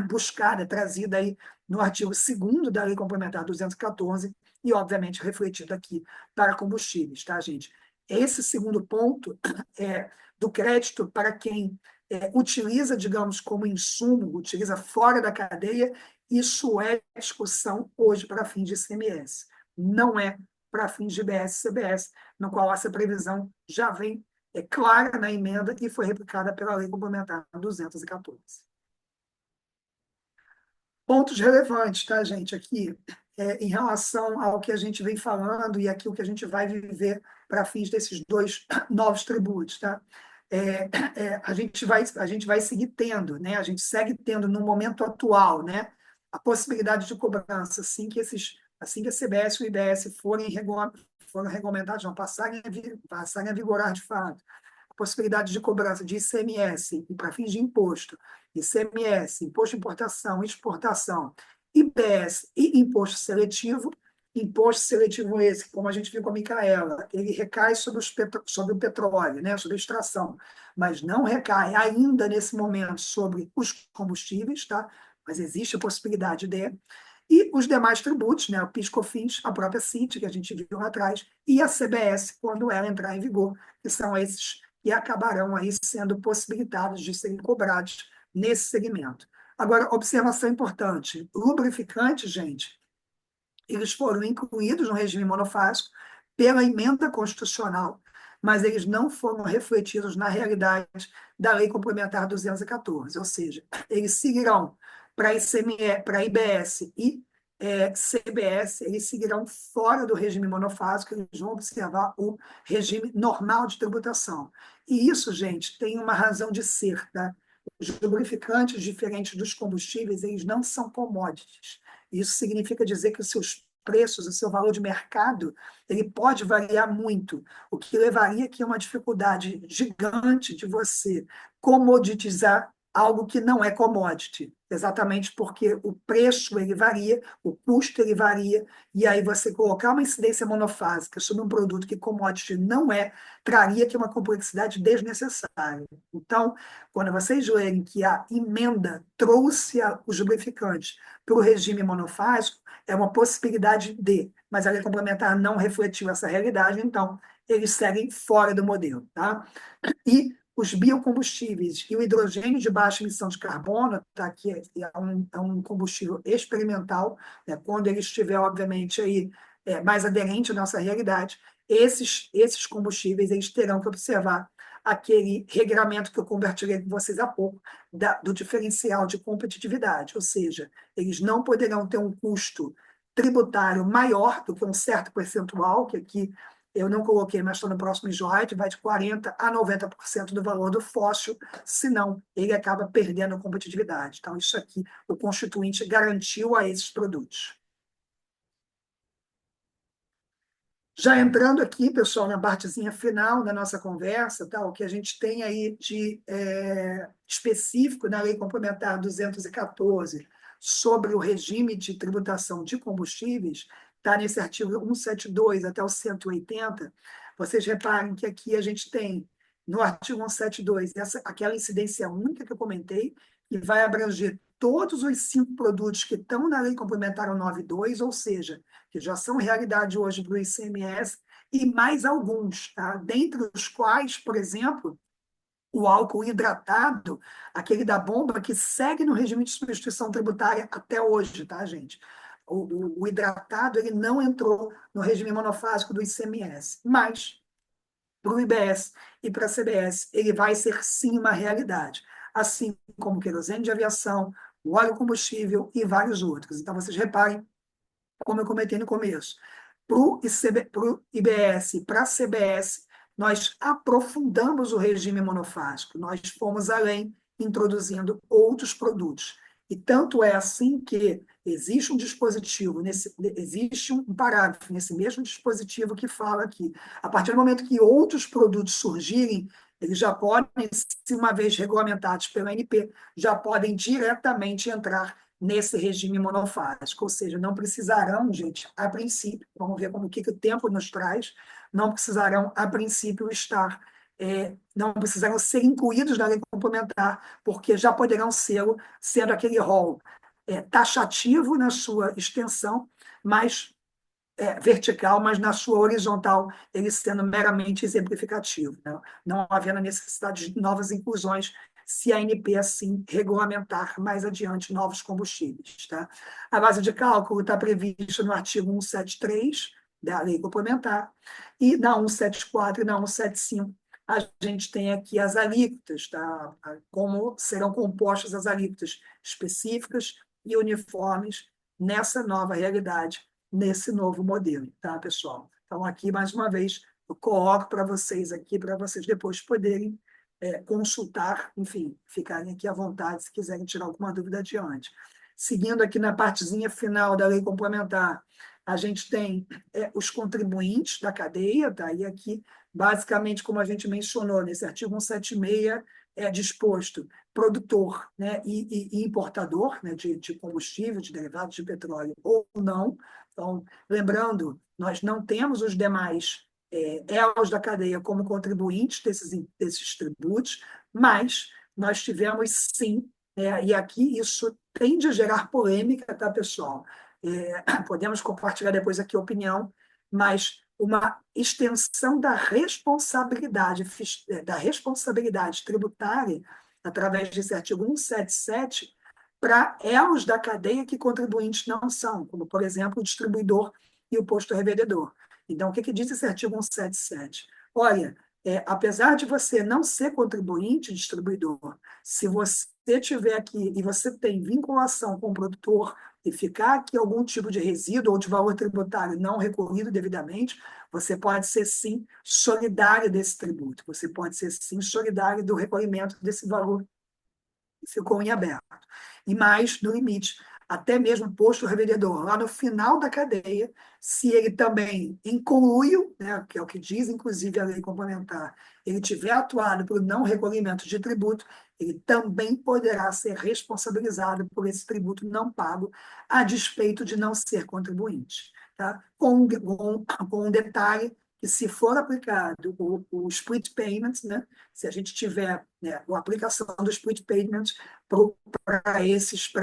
[SPEAKER 3] buscada, trazida aí no artigo 2º da Lei Complementar 214 e, obviamente, refletido aqui para combustíveis, tá, gente? Esse segundo ponto do crédito para quem utiliza, digamos, como insumo, utiliza fora da cadeia, isso é discussão hoje para fins de ICMS. Não é para fins de IBS e CBS, no qual essa previsão já vem clara na emenda e foi replicada pela Lei Complementar 214. Pontos relevantes, tá, gente, aqui, em relação ao que a gente vem falando e aqui o que a gente vai viver para fins desses dois novos tributos, tá? A gente vai seguir tendo, né? A gente segue tendo no momento atual, né? A possibilidade de cobrança, assim que a CBS e o IBS foram regulamentados, não, passarem a vigorar de fato, a possibilidade de cobrança de ICMS e para fins de imposto, ICMS, imposto de importação, exportação IBS e imposto seletivo. Imposto seletivo esse, como a gente viu com a Micaela, ele recai sobre o petróleo, né, sobre a extração, mas não recai ainda nesse momento sobre os combustíveis, tá? Mas existe a possibilidade de. E os demais tributos, né, o PIS/COFINS, a própria CIT, que a gente viu lá atrás, e a CBS, quando ela entrar em vigor, que são esses que acabarão aí sendo possibilitados de serem cobrados nesse segmento. Agora, observação importante: lubrificante, gente, eles foram incluídos no regime monofásico pela emenda constitucional, mas eles não foram refletidos na realidade da Lei Complementar 214, ou seja, eles seguirão para ICME, para IBS e CBS, eles seguirão fora do regime monofásico, eles vão observar o regime normal de tributação. E isso, gente, tem uma razão de ser, tá? Os lubrificantes, diferentes dos combustíveis, eles não são commodities. Isso significa dizer que os seus preços, o seu valor de mercado, ele pode variar muito, o que levaria aqui a uma dificuldade gigante de você comoditizar algo que não é commodity, exatamente porque o preço ele varia, o custo ele varia, e aí você colocar uma incidência monofásica sobre um produto que commodity não é, traria aqui uma complexidade desnecessária. Então, quando vocês lerem que a emenda trouxe os lubrificantes para o regime monofásico, é uma possibilidade de, mas a lei complementar não refletiu essa realidade, então eles seguem fora do modelo. Tá? E os biocombustíveis e o hidrogênio de baixa emissão de carbono, tá, que é um combustível experimental, né, quando ele estiver, obviamente, aí, mais aderente à nossa realidade, esses combustíveis eles terão que observar aquele regramento que eu compartilhei com vocês há pouco, do diferencial de competitividade, ou seja, eles não poderão ter um custo tributário maior do que um certo percentual, que aqui eu não coloquei, mas estou no próximo slide, vai de 40% a 90% do valor do fóssil, senão ele acaba perdendo a competitividade. Então, isso aqui o Constituinte garantiu a esses produtos. Já entrando aqui, pessoal, na partezinha final da nossa conversa, tá, o que a gente tem aí de específico na Lei Complementar 214 sobre o regime de tributação de combustíveis, está nesse artigo 172 até o 180. Vocês reparem que aqui a gente tem, no artigo 172, aquela incidência única que eu comentei, que vai abranger todos os 5 produtos que estão na Lei Complementar 192, ou seja, que já são realidade hoje para o ICMS, e mais alguns, tá? Dentre os quais, por exemplo, o álcool hidratado, aquele da bomba, que segue no regime de substituição tributária até hoje, tá, gente? O hidratado ele não entrou no regime monofásico do ICMS, mas para o IBS e para a CBS ele vai ser sim uma realidade, assim como o querosene de aviação, o óleo combustível e vários outros. Então, vocês reparem como eu comentei no começo. Para o IBS e para a CBS, nós aprofundamos o regime monofásico, nós fomos além, introduzindo outros produtos. E tanto é assim que existe um dispositivo, existe um parágrafo nesse mesmo dispositivo que fala que, a partir do momento que outros produtos surgirem, eles já podem, se uma vez regulamentados pela ANP, já podem diretamente entrar nesse regime monofásico, ou seja, não precisarão, gente, a princípio, vamos ver como que o tempo nos traz, não precisarão, a princípio, não precisarão ser incluídos na lei complementar, porque já poderão ser, sendo aquele rol taxativo na sua extensão, mas vertical, mas na sua horizontal, ele sendo meramente exemplificativo, né? Não havendo necessidade de novas inclusões, se a ANP assim regulamentar mais adiante novos combustíveis. Tá? A base de cálculo está prevista no artigo 173 da Lei Complementar, e na 174 e na 175 a gente tem aqui as alíquotas, tá? Como serão compostas as alíquotas específicas e uniformes nessa nova realidade, nesse novo modelo, tá, pessoal? Então, aqui, mais uma vez, eu coloco para vocês aqui, para vocês depois poderem consultar, enfim, ficarem aqui à vontade se quiserem tirar alguma dúvida adiante. Seguindo aqui na partezinha final da lei complementar, a gente tem os contribuintes da cadeia, tá? E aqui, basicamente, como a gente mencionou nesse artigo 176, disposto, produtor, né, e importador, né, de combustível, de derivados de petróleo ou não. Então, lembrando, nós não temos os demais elos da cadeia como contribuintes desses tributos, mas nós tivemos sim, e aqui isso tende a gerar polêmica, tá, pessoal? Podemos compartilhar depois aqui a opinião, mas uma extensão da responsabilidade tributária através desse artigo 177 para elos da cadeia que contribuintes não são, como, por exemplo, o distribuidor e o posto revendedor. Então, o que diz esse artigo 177? Olha, apesar de você não ser contribuinte, distribuidor, se você tiver aqui e você tem vinculação com o produtor e ficar aqui algum tipo de resíduo ou de valor tributário não recolhido devidamente, você pode ser, sim, solidário desse tributo, você pode ser, sim, solidário do recolhimento desse valor que ficou em aberto. E mais, no limite, até mesmo o posto revendedor, lá no final da cadeia, se ele também, em conluio, né, que é o que diz, inclusive, a lei complementar, ele tiver atuado por não recolhimento de tributo, ele também poderá ser responsabilizado por esse tributo não pago, a despeito de não ser contribuinte. Tá? Com um detalhe que, se for aplicado o split payment, né, se a gente tiver, né, a aplicação do split payment para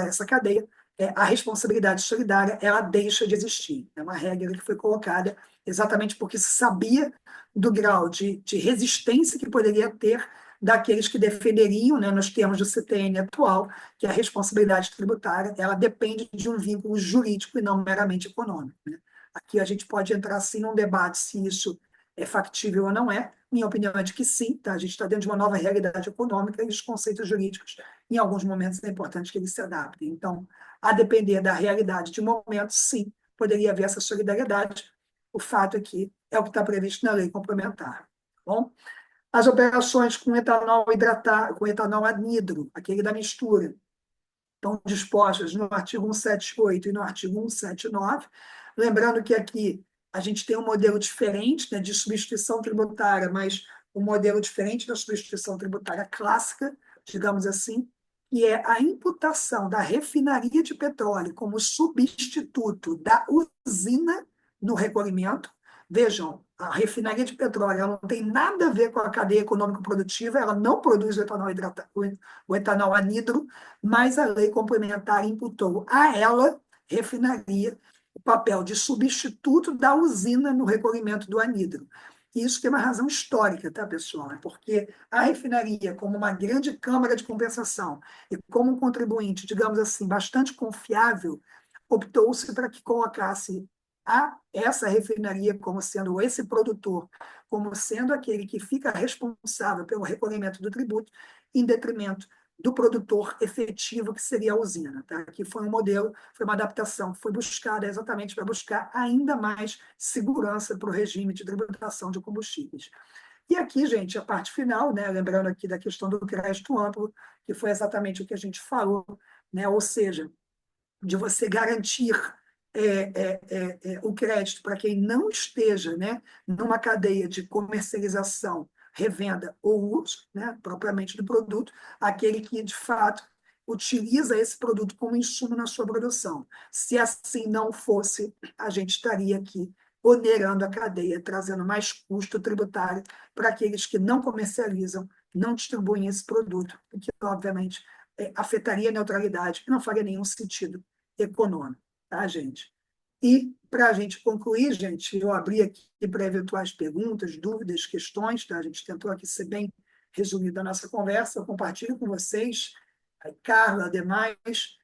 [SPEAKER 3] essa cadeia, a responsabilidade solidária ela deixa de existir. É uma regra que foi colocada exatamente porque se sabia do grau de resistência que poderia ter daqueles que defenderiam, né, nos termos do CTN atual, que a responsabilidade tributária ela depende de um vínculo jurídico e não meramente econômico. Né? Aqui a gente pode entrar, sim, num debate se isso é factível ou não é. Minha opinião é de que sim, tá? A gente está dentro de uma nova realidade econômica e os conceitos jurídicos, em alguns momentos, é importante que eles se adaptem. Então, a depender da realidade de momento, sim, poderia haver essa solidariedade. O fato é que é o que está previsto na lei complementar. Tá bom? As operações com etanol hidratado, com etanol anidro, aquele da mistura, estão dispostas no artigo 178 e no artigo 179. Lembrando que aqui a gente tem um modelo diferente, né, de substituição tributária, mas um modelo diferente da substituição tributária clássica, digamos assim, que é a imputação da refinaria de petróleo como substituto da usina no recolhimento. Vejam, a refinaria de petróleo ela não tem nada a ver com a cadeia econômico-produtiva, ela não produz o etanol anidro, mas a lei complementar imputou a ela, refinaria, o papel de substituto da usina no recolhimento do anidro. E isso tem uma razão histórica, tá, pessoal? É porque a refinaria, como uma grande câmara de compensação e como um contribuinte, digamos assim, bastante confiável, optou-se para que colocasse essa refinaria como sendo esse produtor, como sendo aquele que fica responsável pelo recolhimento do tributo, em detrimento do produtor efetivo, que seria a usina. Tá? Aqui foi um modelo, foi uma adaptação que foi buscada exatamente para buscar ainda mais segurança para o regime de tributação de combustíveis. E aqui, gente, a parte final, né, lembrando aqui da questão do crédito amplo, que foi exatamente o que a gente falou, né, ou seja, de você garantir o crédito para quem não esteja, né, numa cadeia de comercialização, revenda ou uso, né, propriamente do produto, aquele que, de fato, utiliza esse produto como insumo na sua produção. Se assim não fosse, a gente estaria aqui onerando a cadeia, trazendo mais custo tributário para aqueles que não comercializam, não distribuem esse produto, o que, obviamente, afetaria a neutralidade e não faria nenhum sentido econômico, tá, gente? E, para a gente concluir, gente, eu abri aqui para eventuais perguntas, dúvidas, questões, tá? A gente tentou aqui ser bem resumido a nossa conversa, eu compartilho com vocês, a Carla, demais,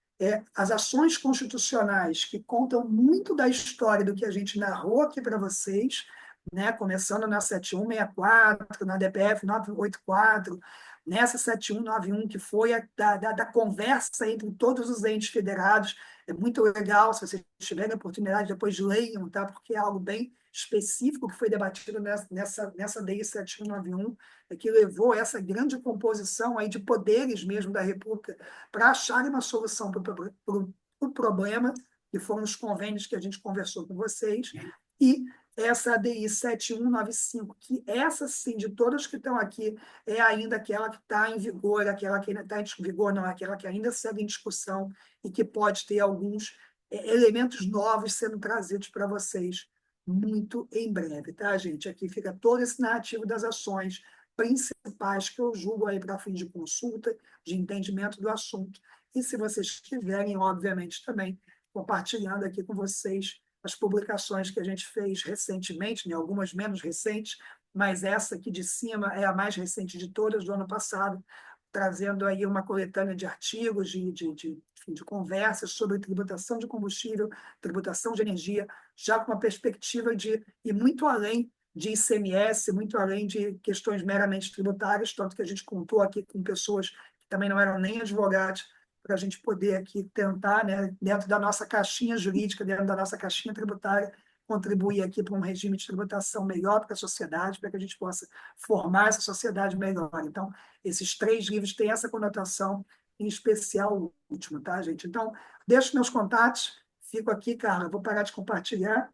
[SPEAKER 3] as ações constitucionais que contam muito da história do que a gente narrou aqui para vocês, né? Começando na 7164, na DPF 984, nessa 7191, que foi da conversa entre todos os entes federados. É muito legal, se vocês tiverem a oportunidade, depois leiam, tá? Porque é algo bem específico que foi debatido nessa DI 7191, que levou essa grande composição aí de poderes mesmo da República para acharem uma solução para o problema, que foram os convênios que a gente conversou com vocês, e essa ADI 7195, que essa sim, de todas que estão aqui, é ainda aquela que está em vigor, aquela que ainda está em vigor, não, aquela que ainda segue em discussão e que pode ter alguns elementos novos sendo trazidos para vocês muito em breve, tá, gente? Aqui fica todo esse narrativo das ações principais que eu julgo aí para fim de consulta, de entendimento do assunto. E se vocês quiserem, obviamente, também compartilhando aqui com vocês as publicações que a gente fez recentemente, né, algumas menos recentes, mas essa aqui de cima é a mais recente de todas, do ano passado, trazendo aí uma coletânea de artigos, enfim, de conversas sobre tributação de combustível, tributação de energia, já com uma perspectiva de ir muito além de ICMS, muito além de questões meramente tributárias, tanto que a gente contou aqui com pessoas que também não eram nem advogados, para a gente poder aqui tentar, né, dentro da nossa caixinha jurídica, dentro da nossa caixinha tributária, contribuir aqui para um regime de tributação melhor para a sociedade, para que a gente possa formar essa sociedade melhor. Então, esses três livros têm essa conotação, em especial o último, tá, gente? Então, deixo meus contatos, fico aqui, Carla, vou parar de compartilhar,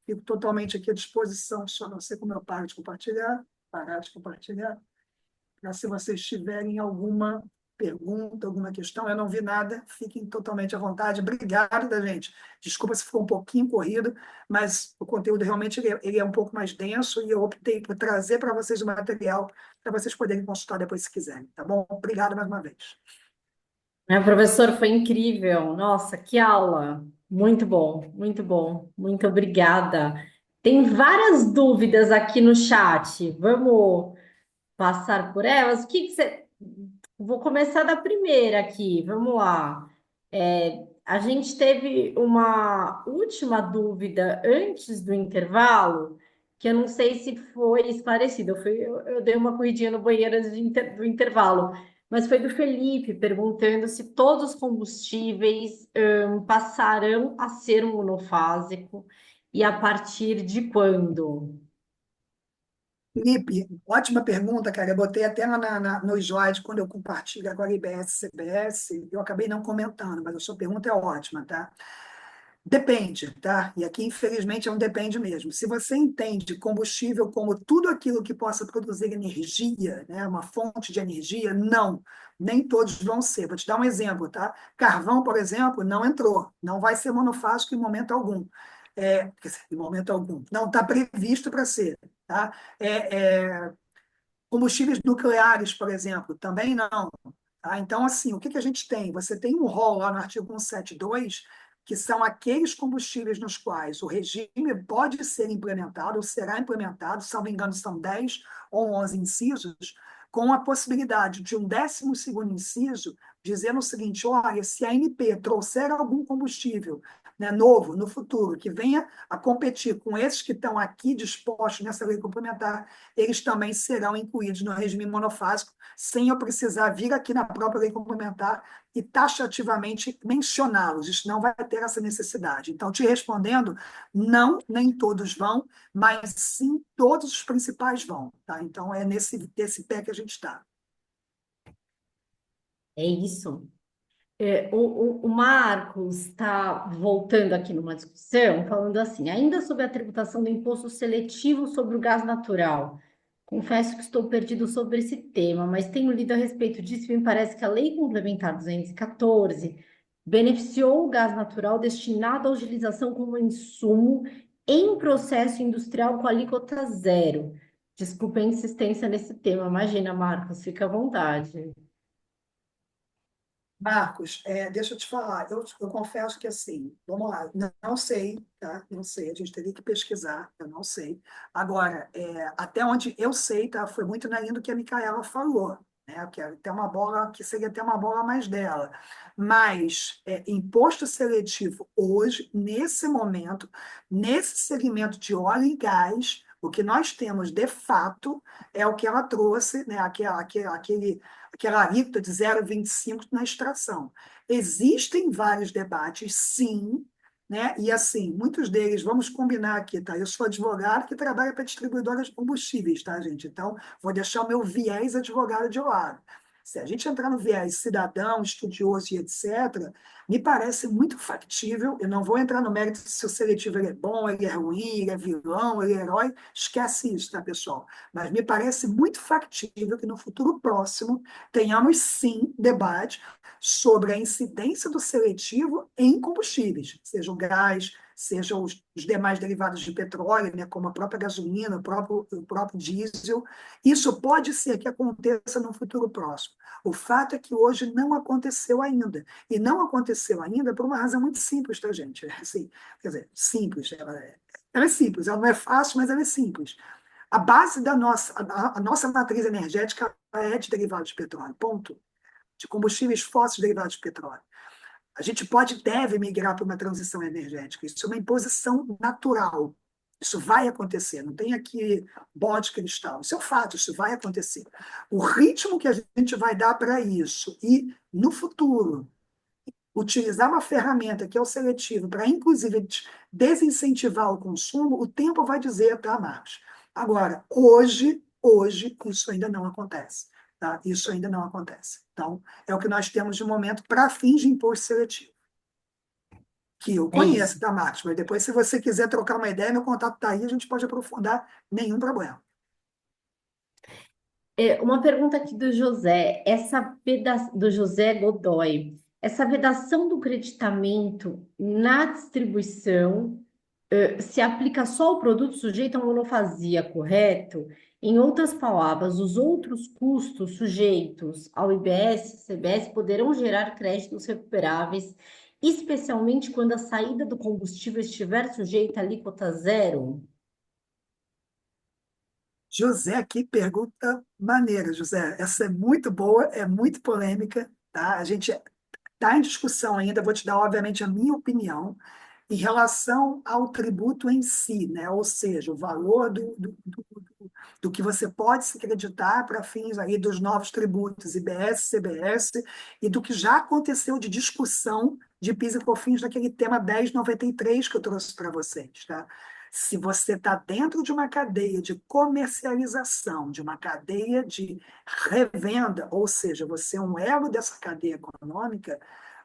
[SPEAKER 3] fico totalmente aqui à disposição, só não sei como eu paro de compartilhar, parar de compartilhar, para se vocês tiverem alguma pergunta, alguma questão, eu não vi nada, fiquem totalmente à vontade. Obrigada, gente. Desculpa se ficou um pouquinho corrido, mas o conteúdo realmente ele é um pouco mais denso e eu optei por trazer para vocês o material para vocês poderem consultar depois se quiserem, tá bom? Obrigado mais uma vez.
[SPEAKER 2] Professor, foi incrível. Nossa, que aula. Muito bom, muito bom. Muito obrigada. Tem várias dúvidas aqui no chat. Vamos passar por elas? O que que você. Vou começar da primeira aqui. Vamos lá. A gente teve uma última dúvida antes do intervalo, que eu não sei se foi esclarecida. Eu dei uma corridinha no banheiro antes do intervalo, mas foi do Felipe perguntando se todos os combustíveis passarão a ser um monofásico e a partir de quando?
[SPEAKER 3] Felipe, ótima pergunta, cara. Eu botei até no slide quando eu compartilho agora IBS, CBS, eu acabei não comentando, mas a sua pergunta é ótima, tá? Depende, tá? E aqui, infelizmente, é um depende mesmo. Se você entende combustível como tudo aquilo que possa produzir energia, né, uma fonte de energia, não, nem todos vão ser. Vou te dar um exemplo, tá? Carvão, por exemplo, não entrou, não vai ser monofásico em momento algum. Quer dizer, em momento algum. Não está previsto para ser, tá? Combustíveis nucleares, por exemplo, também não. Tá? Então, assim, o que que a gente tem? Você tem um rol lá no artigo 172, que são aqueles combustíveis nos quais o regime pode ser implementado, ou será implementado, se não me engano, são 10 ou 11 incisos, com a possibilidade de um 12º inciso dizendo o seguinte: olha, se a ANP trouxer algum combustível, né, novo no futuro, que venha a competir com esses que estão aqui dispostos nessa lei complementar, eles também serão incluídos no regime monofásico, sem eu precisar vir aqui na própria lei complementar e taxativamente mencioná-los. Isso não vai ter essa necessidade. Então, te respondendo, não, nem todos vão, mas sim todos os principais vão. Tá? Então, é nesse pé que a gente está.
[SPEAKER 2] É isso. O Marcos está voltando aqui numa discussão, falando assim, ainda sobre a tributação do imposto seletivo sobre o gás natural. Confesso que estou perdido sobre esse tema, mas tenho lido a respeito disso e me parece que a Lei Complementar 214 beneficiou o gás natural destinado à utilização como insumo em processo industrial com alíquota zero. Desculpe a insistência nesse tema. Imagina, Marcos, fica à vontade.
[SPEAKER 3] Marcos, deixa eu te falar, eu confesso que assim, vamos lá, não sei, tá? Não sei, a gente teria que pesquisar, eu não sei. Agora, até onde eu sei, tá? Foi muito na linha do que a Micaela falou, né? Que é até uma bola, que seria até uma bola mais dela. Mas imposto seletivo hoje, nesse momento, nesse segmento de óleo e gás, o que nós temos de fato é o que ela trouxe, né? Aquela alíquota de 0,25 na extração. Existem vários debates, sim, né? E assim, muitos deles, vamos combinar aqui, tá? Eu sou advogado que trabalha para distribuidora de combustíveis, tá, gente? Então, vou deixar o meu viés advogado de lado. Se a gente entrar no viés cidadão, estudioso e etc., me parece muito factível. Eu não vou entrar no mérito se o seletivo ele é bom, ele é ruim, ele é vilão, ele é herói. Esquece isso, tá, pessoal? Mas me parece muito factível que no futuro próximo tenhamos, sim, debate sobre a incidência do seletivo em combustíveis, seja o gás, sejam os demais derivados de petróleo, né, como a própria gasolina, o próprio diesel. Isso pode ser que aconteça no futuro próximo. O fato é que hoje não aconteceu ainda. E não aconteceu ainda por uma razão muito simples, tá, gente? Assim, quer dizer, simples. Ela é simples, ela não é fácil, mas ela é simples. A base da nossa matriz energética é de derivados de petróleo, ponto. De combustíveis fósseis derivados de petróleo. A gente pode e deve migrar para uma transição energética. Isso é uma imposição natural. Isso vai acontecer. Não tem aqui bola de cristal. Isso é um fato, isso vai acontecer. O ritmo que a gente vai dar para isso e, no futuro, utilizar uma ferramenta que é o seletivo para, inclusive, desincentivar o consumo, o tempo vai dizer, tá, Marcos? Agora, hoje, isso ainda não acontece. Tá? Isso ainda não acontece. Então, é o que nós temos de momento para fins de imposto seletivo. Que eu
[SPEAKER 2] É isso.
[SPEAKER 3] conheço, tá, Marcos? Mas depois, se você quiser trocar uma ideia, meu contato está aí, a gente pode aprofundar, nenhum problema.
[SPEAKER 2] Uma pergunta aqui do José, do José Godoy, essa vedação do creditamento na distribuição, se aplica só ao produto sujeito a monofasia, correto? Em outras palavras, os outros custos sujeitos ao IBS, CBS poderão gerar créditos recuperáveis, especialmente quando a saída do combustível estiver sujeita a alíquota zero?
[SPEAKER 3] José, aqui pergunta maneira, José. Essa é muito boa, é muito polêmica, tá? A gente está em discussão ainda, vou te dar, obviamente, a minha opinião em relação ao tributo em si, né? Ou seja, o valor do que você pode se creditar para fins aí dos novos tributos, IBS, CBS, e do que já aconteceu de discussão de PIS e COFINS naquele tema 1093 que eu trouxe para vocês, tá? Se você está dentro de uma cadeia de comercialização, de uma cadeia de revenda, ou seja, você é um elo dessa cadeia econômica,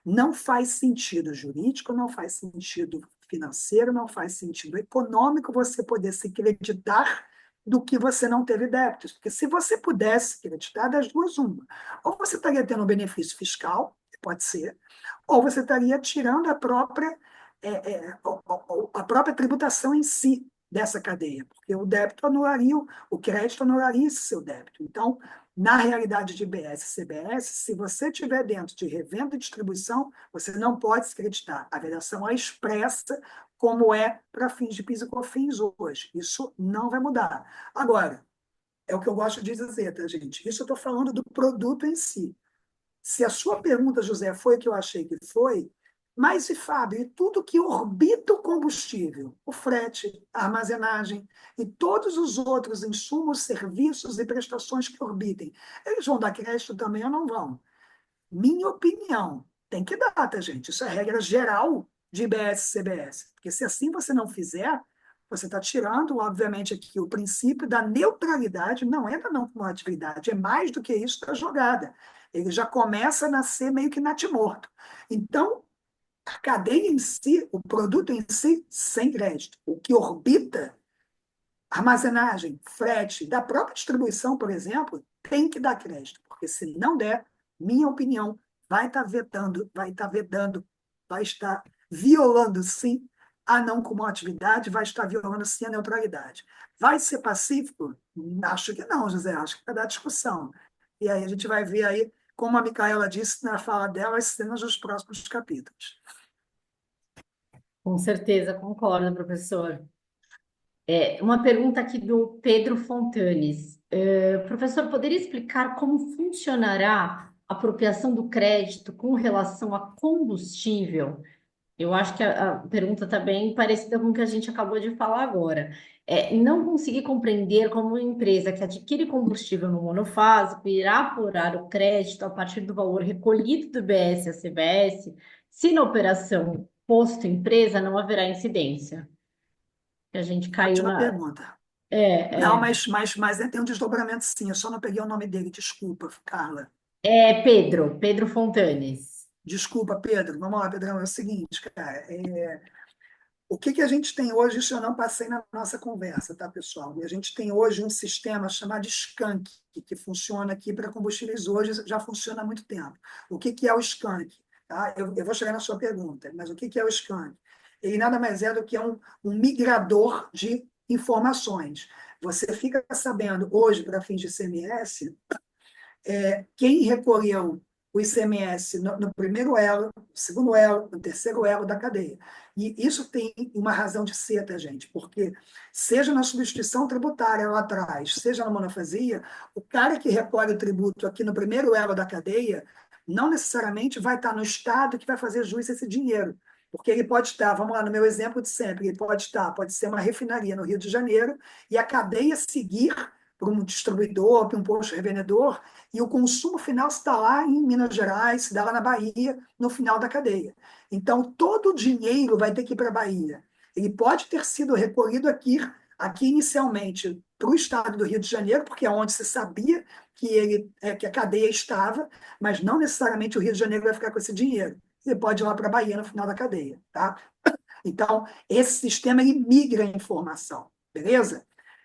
[SPEAKER 3] não faz sentido jurídico, não faz sentido financeiro, não faz sentido econômico você poder se creditar do que você não teve débitos. Porque se você pudesse creditar, das duas, uma. Ou você estaria tendo um benefício fiscal, pode ser, ou você estaria tirando a própria tributação em si dessa cadeia, porque o débito anularia, o crédito anularia esse seu débito. Então, na realidade de IBS e CBS, se você estiver dentro de revenda e distribuição, você não pode se creditar. A vedação é expressa como é para fins de PIS e COFINS hoje. Isso não vai mudar. Agora, é o que eu gosto de dizer, tá, gente? Isso eu estou falando do produto em si. Se a sua pergunta, José, foi o que eu achei que foi, mas e Fábio, e tudo que orbita o combustível, o frete, a armazenagem e todos os outros insumos, serviços e prestações que orbitem, eles vão dar crédito também ou não vão? Minha opinião, tem que dar, tá, gente? Isso é regra geral de IBS e CBS. Porque se assim você não fizer, você está tirando, obviamente, aqui o princípio da neutralidade, não é da não atividade, é mais do que isso da jogada. Ele já começa a nascer meio que natimorto. Então, a cadeia em si, o produto em si, sem crédito. O que orbita, armazenagem, frete, da própria distribuição, por exemplo, tem que dar crédito, porque se não der, minha opinião, vai estar vedando, vai estar violando, sim, a não atividade, vai estar violando, sim, a neutralidade. Vai ser pacífico? Acho que não, José, acho que vai dar discussão. E aí a gente vai ver aí, como a Micaela disse na fala dela, as cenas dos próximos capítulos.
[SPEAKER 2] Com certeza, concordo, professor. Uma pergunta aqui do Pedro Fontanes. Professor, poderia explicar como funcionará a apropriação do crédito com relação a combustível? Eu acho que a pergunta está bem parecida com o que a gente acabou de falar agora. Não consegui compreender como uma empresa que adquire combustível no monofásico irá apurar o crédito a partir do valor recolhido do BS a CBS, se na operação posto empresa não haverá incidência. Que a gente caiu
[SPEAKER 3] Ótima
[SPEAKER 2] na.
[SPEAKER 3] pergunta.
[SPEAKER 2] É,
[SPEAKER 3] Não,
[SPEAKER 2] é.
[SPEAKER 3] mas tem um desdobramento sim, eu só não peguei o nome dele, desculpa, Carla.
[SPEAKER 2] É Pedro Fontanes.
[SPEAKER 3] Desculpa, Pedro. Vamos lá, Pedrão. É o seguinte, cara. O que que a gente tem hoje, isso eu não passei na nossa conversa, tá, pessoal? E a gente tem hoje um sistema chamado Skank, que funciona aqui para combustíveis hoje, já funciona há muito tempo. O que que é o Skank? Tá? Eu vou chegar na sua pergunta, mas o que que é o Skank? Ele nada mais é do que um migrador de informações. Você fica sabendo hoje, para fins de CMS, quem recolheu o ICMS no primeiro elo, no segundo elo, no terceiro elo da cadeia. E isso tem uma razão de ser, tá, gente? Porque, seja na substituição tributária lá atrás, seja na monofasia, o cara que recolhe o tributo aqui no primeiro elo da cadeia não necessariamente vai estar no Estado que vai fazer jus a esse dinheiro. Porque ele pode estar, vamos lá, no meu exemplo de sempre, ele pode estar, pode ser uma refinaria no Rio de Janeiro, e a cadeia seguir para um distribuidor, para um posto revendedor, e o consumo final está lá em Minas Gerais, se dá lá na Bahia, no final da cadeia. Então, todo o dinheiro vai ter que ir para a Bahia. Ele pode ter sido recolhido aqui inicialmente para o estado do Rio de Janeiro, porque é onde se sabia que a cadeia estava, mas não necessariamente o Rio de Janeiro vai ficar com esse dinheiro. Ele pode ir lá para a Bahia no final da cadeia. Tá? Então, esse sistema ele migra a informação, beleza?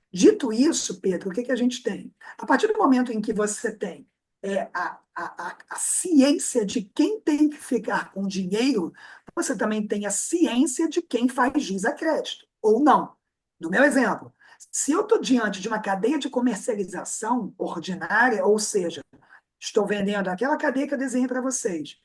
[SPEAKER 3] Dito isso, Pedro, o que que a gente tem? A partir do momento em que você tem a ciência de quem tem que ficar com dinheiro, você também tem a ciência de quem faz jus a crédito, ou não. No meu exemplo, se eu estou diante de uma cadeia de comercialização ordinária, ou seja, estou vendendo aquela cadeia que eu desenhei para vocês,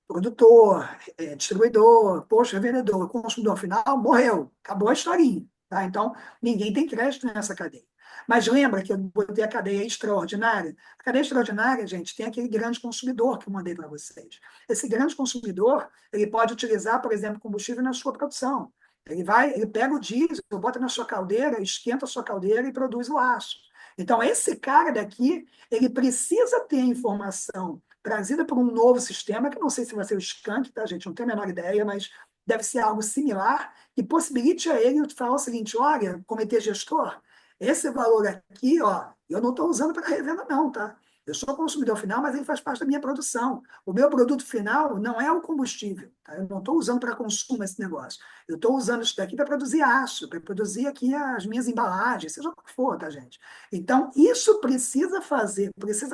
[SPEAKER 3] produtor, distribuidor, posto revendedor, consumidor final, morreu, acabou a historinha. Tá? Então, ninguém tem crédito nessa cadeia. Mas lembra que eu botei a cadeia extraordinária? A cadeia extraordinária, gente, tem aquele grande consumidor que eu mandei para vocês. Esse grande consumidor, ele pode utilizar, por exemplo, combustível na sua produção. Ele pega o diesel, bota na sua caldeira, esquenta a sua caldeira e produz o aço. Então, esse cara daqui, ele precisa ter informação trazida por um novo sistema, que não sei se vai ser o Skank, tá, gente? Não tenho a menor ideia, mas deve ser algo similar, que possibilite a ele falar o seguinte: olha, comitê gestor, esse valor aqui, ó, eu não estou usando para revenda, não, tá? Eu sou consumidor final, mas ele faz parte da minha produção. O meu produto final não é o combustível, tá? Eu não estou usando para consumo esse negócio. Eu estou usando isso daqui para produzir aço, para produzir aqui as minhas embalagens, seja o que for, tá, gente? Então, isso precisa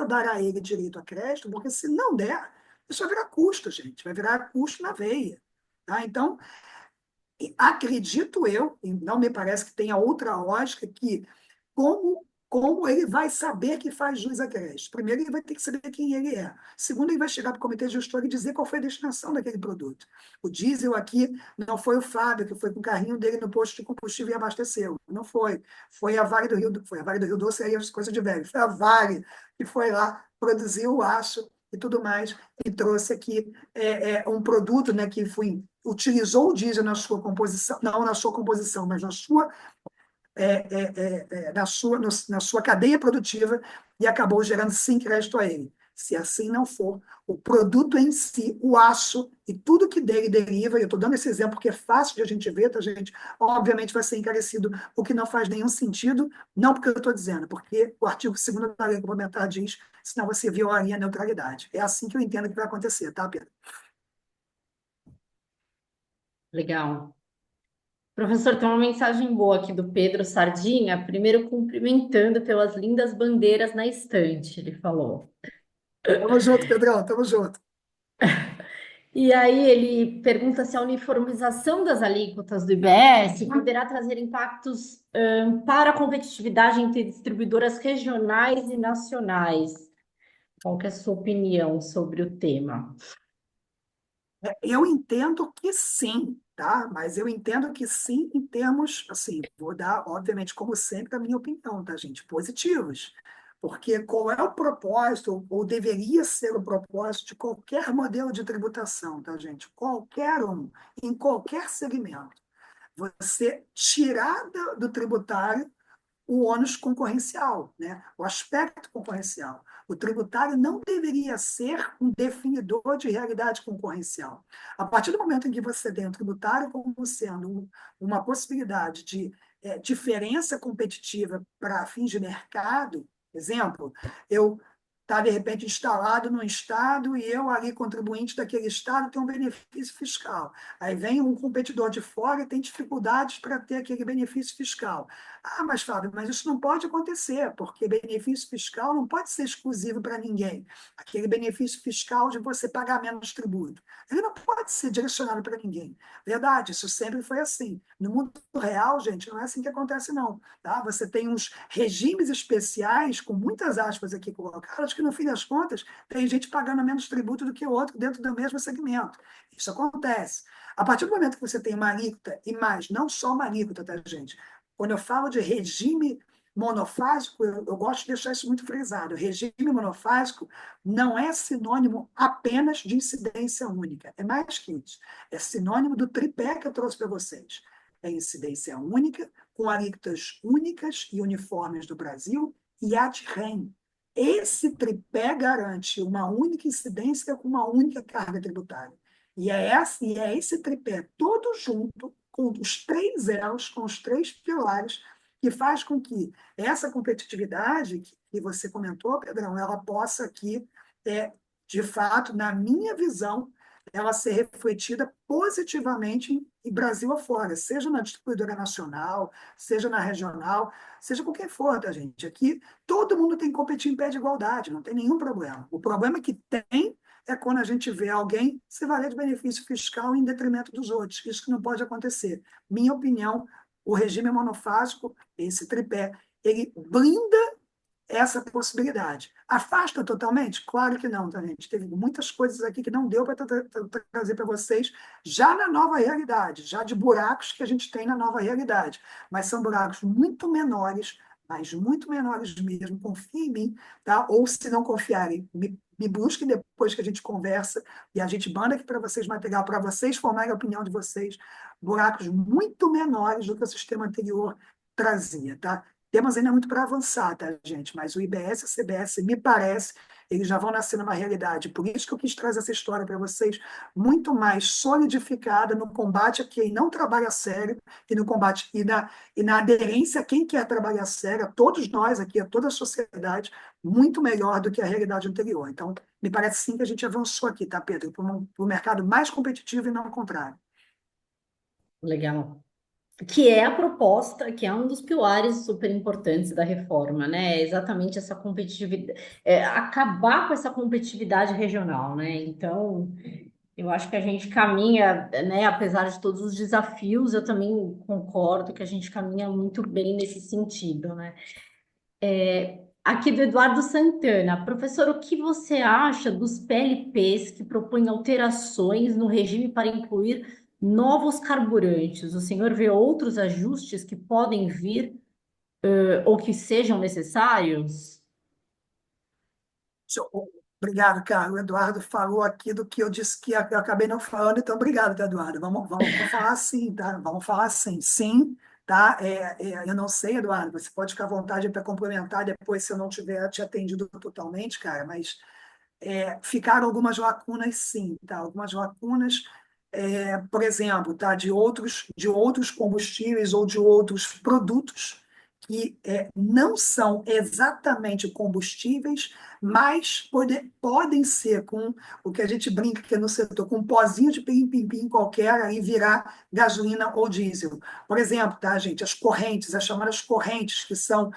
[SPEAKER 3] dar a ele direito a crédito, porque se não der, isso vai virar custo, gente, vai virar custo na veia. Tá? Então, acredito eu, e não me parece que tenha outra lógica, que como ele vai saber que faz jus a crédito? Primeiro, ele vai ter que saber quem ele é. Segundo, ele vai chegar para o comitê gestor e dizer qual foi a destinação daquele produto. O diesel aqui não foi o Fábio que foi com o carrinho dele no posto de combustível e abasteceu. Não foi. Foi a Vale do Rio, foi a Vale do Rio Doce, aí as coisas de velho. Foi a Vale que foi lá, produziu o aço e tudo mais, e trouxe aqui um produto, né, que foi, utilizou o diesel na sua composição, não na sua composição, mas na sua cadeia produtiva e acabou gerando sim crédito a ele. Se assim não for, o produto em si, o aço e tudo que dele deriva, e eu estou dando esse exemplo porque é fácil de a gente ver, tá, gente? Obviamente vai ser encarecido, o que não faz nenhum sentido, não porque eu estou dizendo, porque o artigo 2º da lei complementar diz, senão você violaria a neutralidade. É assim que eu entendo que vai acontecer, tá, Pedro?
[SPEAKER 2] Legal. Professor, tem uma mensagem boa aqui do Pedro Sardinha, primeiro cumprimentando pelas lindas bandeiras na estante, ele falou.
[SPEAKER 3] Tamo junto, Pedrão, tamo junto.
[SPEAKER 2] E aí ele pergunta se a uniformização das alíquotas do IBS poderá trazer impactos, para a competitividade entre distribuidoras regionais e nacionais. Qual que é a sua opinião sobre o tema?
[SPEAKER 3] Eu entendo que sim, tá? Mas eu entendo que sim em termos, assim, vou dar, obviamente, como sempre, a minha opinião, tá, gente? Positivos. Porque qual é o propósito, ou deveria ser o propósito de qualquer modelo de tributação, tá, gente? Qualquer um, em qualquer segmento. Você tirar do tributário o ônus concorrencial, né? O aspecto concorrencial. O tributário não deveria ser um definidor de realidade concorrencial. A partir do momento em que você tem o tributário como sendo uma possibilidade de diferença competitiva para fins de mercado, exemplo, eu está, de repente, instalado no Estado e eu, ali, contribuinte daquele Estado, tenho um benefício fiscal. Aí vem um competidor de fora e tem dificuldades para ter aquele benefício fiscal. Ah, mas, Fábio, mas isso não pode acontecer, porque benefício fiscal não pode ser exclusivo para ninguém. Aquele benefício fiscal de você pagar menos tributo. Ele não pode ser direcionado para ninguém. Verdade, isso sempre foi assim. No mundo real, gente, não é assim que acontece, não. Tá? Você tem uns regimes especiais, com muitas aspas aqui colocadas, que no fim das contas tem gente pagando menos tributo do que o outro dentro do mesmo segmento. Isso acontece. A partir do momento que você tem uma alíquota, e mais, não só uma alíquota, tá, gente? Quando eu falo de regime monofásico, eu gosto de deixar isso muito frisado. Regime monofásico não é sinônimo apenas de incidência única, é mais que isso. É sinônimo do tripé que eu trouxe para vocês. É incidência única, com alíquotas únicas e uniformes do Brasil, e ad-rem. Esse tripé garante uma única incidência com uma única carga tributária. E é esse tripé todo junto, com os três elos, com os três pilares, que faz com que essa competitividade que você comentou, Pedrão, ela possa aqui, de fato, na minha visão, ela ser refletida positivamente em Brasil afora, seja na distribuidora nacional, seja na regional, seja com quem for, tá, gente? Aqui todo mundo tem que competir em pé de igualdade, não tem nenhum problema. O problema que tem é quando a gente vê alguém se valer de benefício fiscal em detrimento dos outros. Isso que não pode acontecer. Minha opinião, o regime monofásico, esse tripé, ele blinda essa possibilidade. Afasta totalmente? Claro que não, tá, gente? Teve muitas coisas aqui que não deu para trazer para vocês já na nova realidade, já de buracos que a gente tem na nova realidade. Mas são buracos muito menores, mas muito menores mesmo. Confie em mim, tá? Ou se não confiarem, me busquem depois que a gente conversa e a gente manda aqui para vocês material para vocês formarem a opinião de vocês. Buracos muito menores do que o sistema anterior trazia, tá? Temos ainda muito para avançar, tá, gente? Mas o IBS e o CBS, me parece, eles já vão nascer numa realidade. Por isso que eu quis trazer essa história para vocês, muito mais solidificada no combate a quem não trabalha sério e no combate e na aderência a quem quer trabalhar sério, a todos nós aqui, a toda a sociedade, muito melhor do que a realidade anterior. Então, me parece sim que a gente avançou aqui, tá, Pedro? Para um mercado mais competitivo e não o contrário.
[SPEAKER 2] Legal. Que é a proposta, que é um dos pilares super importantes da reforma, né? É exatamente essa competitividade, acabar com essa competitividade regional, né? Então, eu acho que a gente caminha, né? Apesar de todos os desafios, eu também concordo que a gente caminha muito bem nesse sentido, né? Aqui do Eduardo Santana, professor, o que você acha dos PLPs que propõem alterações no regime para incluir novos carburantes? O senhor vê outros ajustes que podem vir, ou que sejam necessários?
[SPEAKER 3] Obrigado, cara. O Eduardo falou aqui do que eu disse que eu acabei não falando, então obrigado, tá, Eduardo. Vamos falar assim, tá? Vamos falar assim. Sim, tá? Eu não sei, Eduardo, você pode ficar à vontade para complementar depois se eu não tiver te atendido totalmente, cara, mas ficaram algumas lacunas, sim, tá? Algumas lacunas, por exemplo, tá? De outros combustíveis ou de outros produtos que não são exatamente combustíveis, mas podem ser com o que a gente brinca que é no setor, com um pozinho de pim-pim-pim qualquer, aí virar gasolina ou diesel. Por exemplo, tá, gente, as correntes, as chamadas correntes, que são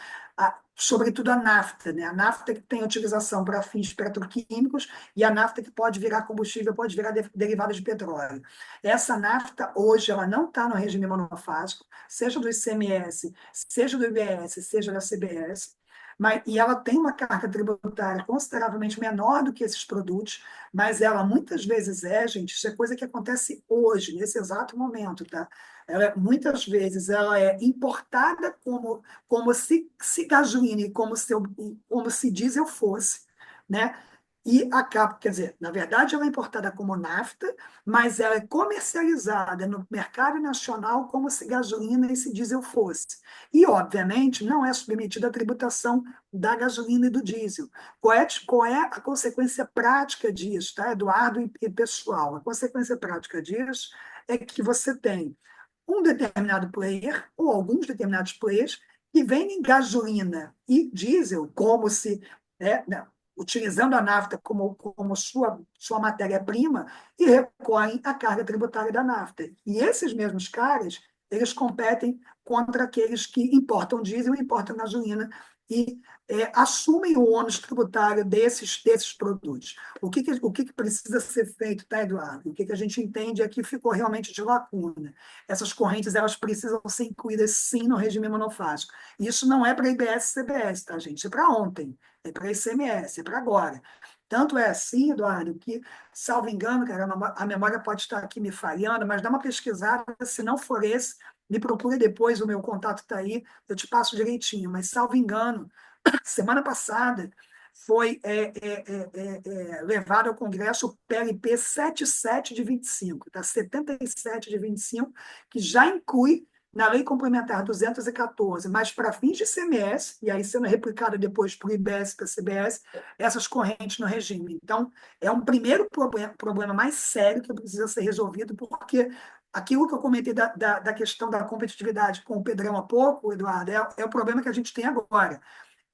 [SPEAKER 3] sobretudo a nafta, né? A nafta que tem utilização para fins petroquímicos e a nafta que pode virar combustível, pode virar derivado de petróleo. Essa nafta, hoje, ela não está no regime monofásico, seja do ICMS, seja do IBS, seja da CBS, e ela tem uma carga tributária consideravelmente menor do que esses produtos, mas ela muitas vezes gente, isso é coisa que acontece hoje, nesse exato momento, tá? Muitas vezes ela é importada como se gasolina e como se diesel fosse, né? E acaba, quer dizer, na verdade ela é importada como nafta, mas ela é comercializada no mercado nacional como se gasolina e se diesel fosse. E, obviamente, não é submetida à tributação da gasolina e do diesel. Qual é a consequência prática disso, tá, Eduardo e pessoal? A consequência prática disso é que você tem um determinado player, ou alguns determinados players, que vendem gasolina e diesel como se. Né, utilizando a nafta como sua matéria-prima e recorrem à carga tributária da nafta. E esses mesmos caras, eles competem contra aqueles que importam diesel e importam gasolina e assumem o ônus tributário desses produtos. O que precisa ser feito, tá, Eduardo? O que a gente entende é que ficou realmente de lacuna. Essas correntes elas precisam ser incluídas, sim, no regime monofásico. Isso não é para IBS e CBS, tá, gente? Isso é para ontem, é para ICMS, é para agora. Tanto é assim, Eduardo, que, salvo engano, cara, a memória pode estar aqui me falhando, mas dá uma pesquisada, se não for esse, me procure depois, o meu contato está aí, eu te passo direitinho. Mas, salvo engano, semana passada foi levado ao Congresso o PLP 77 de 25, tá? 77 de 25, que já inclui na Lei Complementar 214, mas para fins de ICMS, e aí sendo replicado depois para o IBS e para a CBS, essas correntes no regime. Então, é um primeiro problema mais sério que precisa ser resolvido, porque aquilo que eu comentei da questão da competitividade com o Pedrão há pouco, Eduardo, é o problema que a gente tem agora.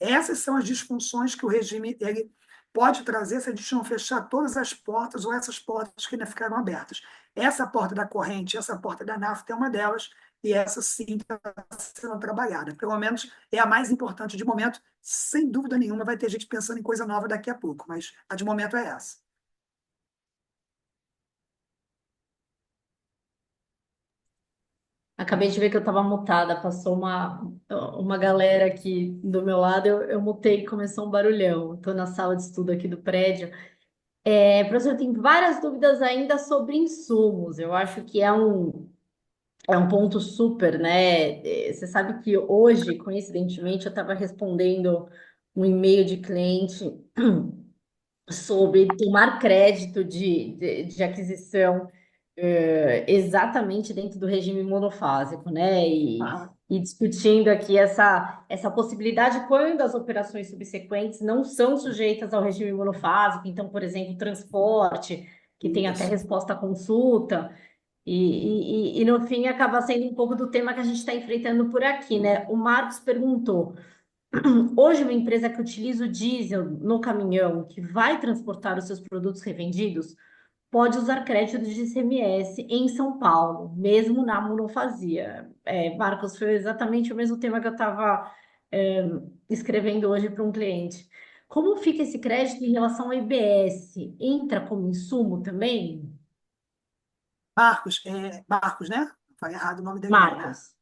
[SPEAKER 3] Essas são as disfunções que o regime ele pode trazer se a gente não fechar todas as portas ou essas portas que ainda ficaram abertas. Essa porta da corrente, essa porta da nafta é uma delas, e essa sim está sendo trabalhada. Pelo menos é a mais importante de momento. Sem dúvida nenhuma, vai ter gente pensando em coisa nova daqui a pouco, mas a de momento é essa.
[SPEAKER 2] Acabei de ver que eu estava mutada, passou uma galera aqui do meu lado, eu mutei e começou um barulhão. Estou na sala de estudo aqui do prédio. Professor, tem várias dúvidas ainda sobre insumos. Eu acho que é um ponto super, né? Você sabe que hoje, coincidentemente, eu estava respondendo um e-mail de cliente sobre tomar crédito de aquisição exatamente dentro do regime monofásico, né?
[SPEAKER 3] Ah,
[SPEAKER 2] E discutindo aqui essa possibilidade quando as operações subsequentes não são sujeitas ao regime monofásico, então, por exemplo, transporte, que tem até
[SPEAKER 3] isso.
[SPEAKER 2] resposta à consulta, e no fim acaba sendo um pouco do tema que a gente está enfrentando por aqui, né? O Marcos perguntou. Hoje, uma empresa que utiliza o diesel no caminhão, que vai transportar os seus produtos revendidos, pode usar crédito de ICMS em São Paulo, mesmo na monofasia. Marcos, foi exatamente o mesmo tema que eu estava escrevendo hoje para um cliente. Como fica esse crédito em relação ao IBS? Entra como insumo também?
[SPEAKER 3] Marcos, né? Falei errado o nome dele, não, né?
[SPEAKER 2] Marcos.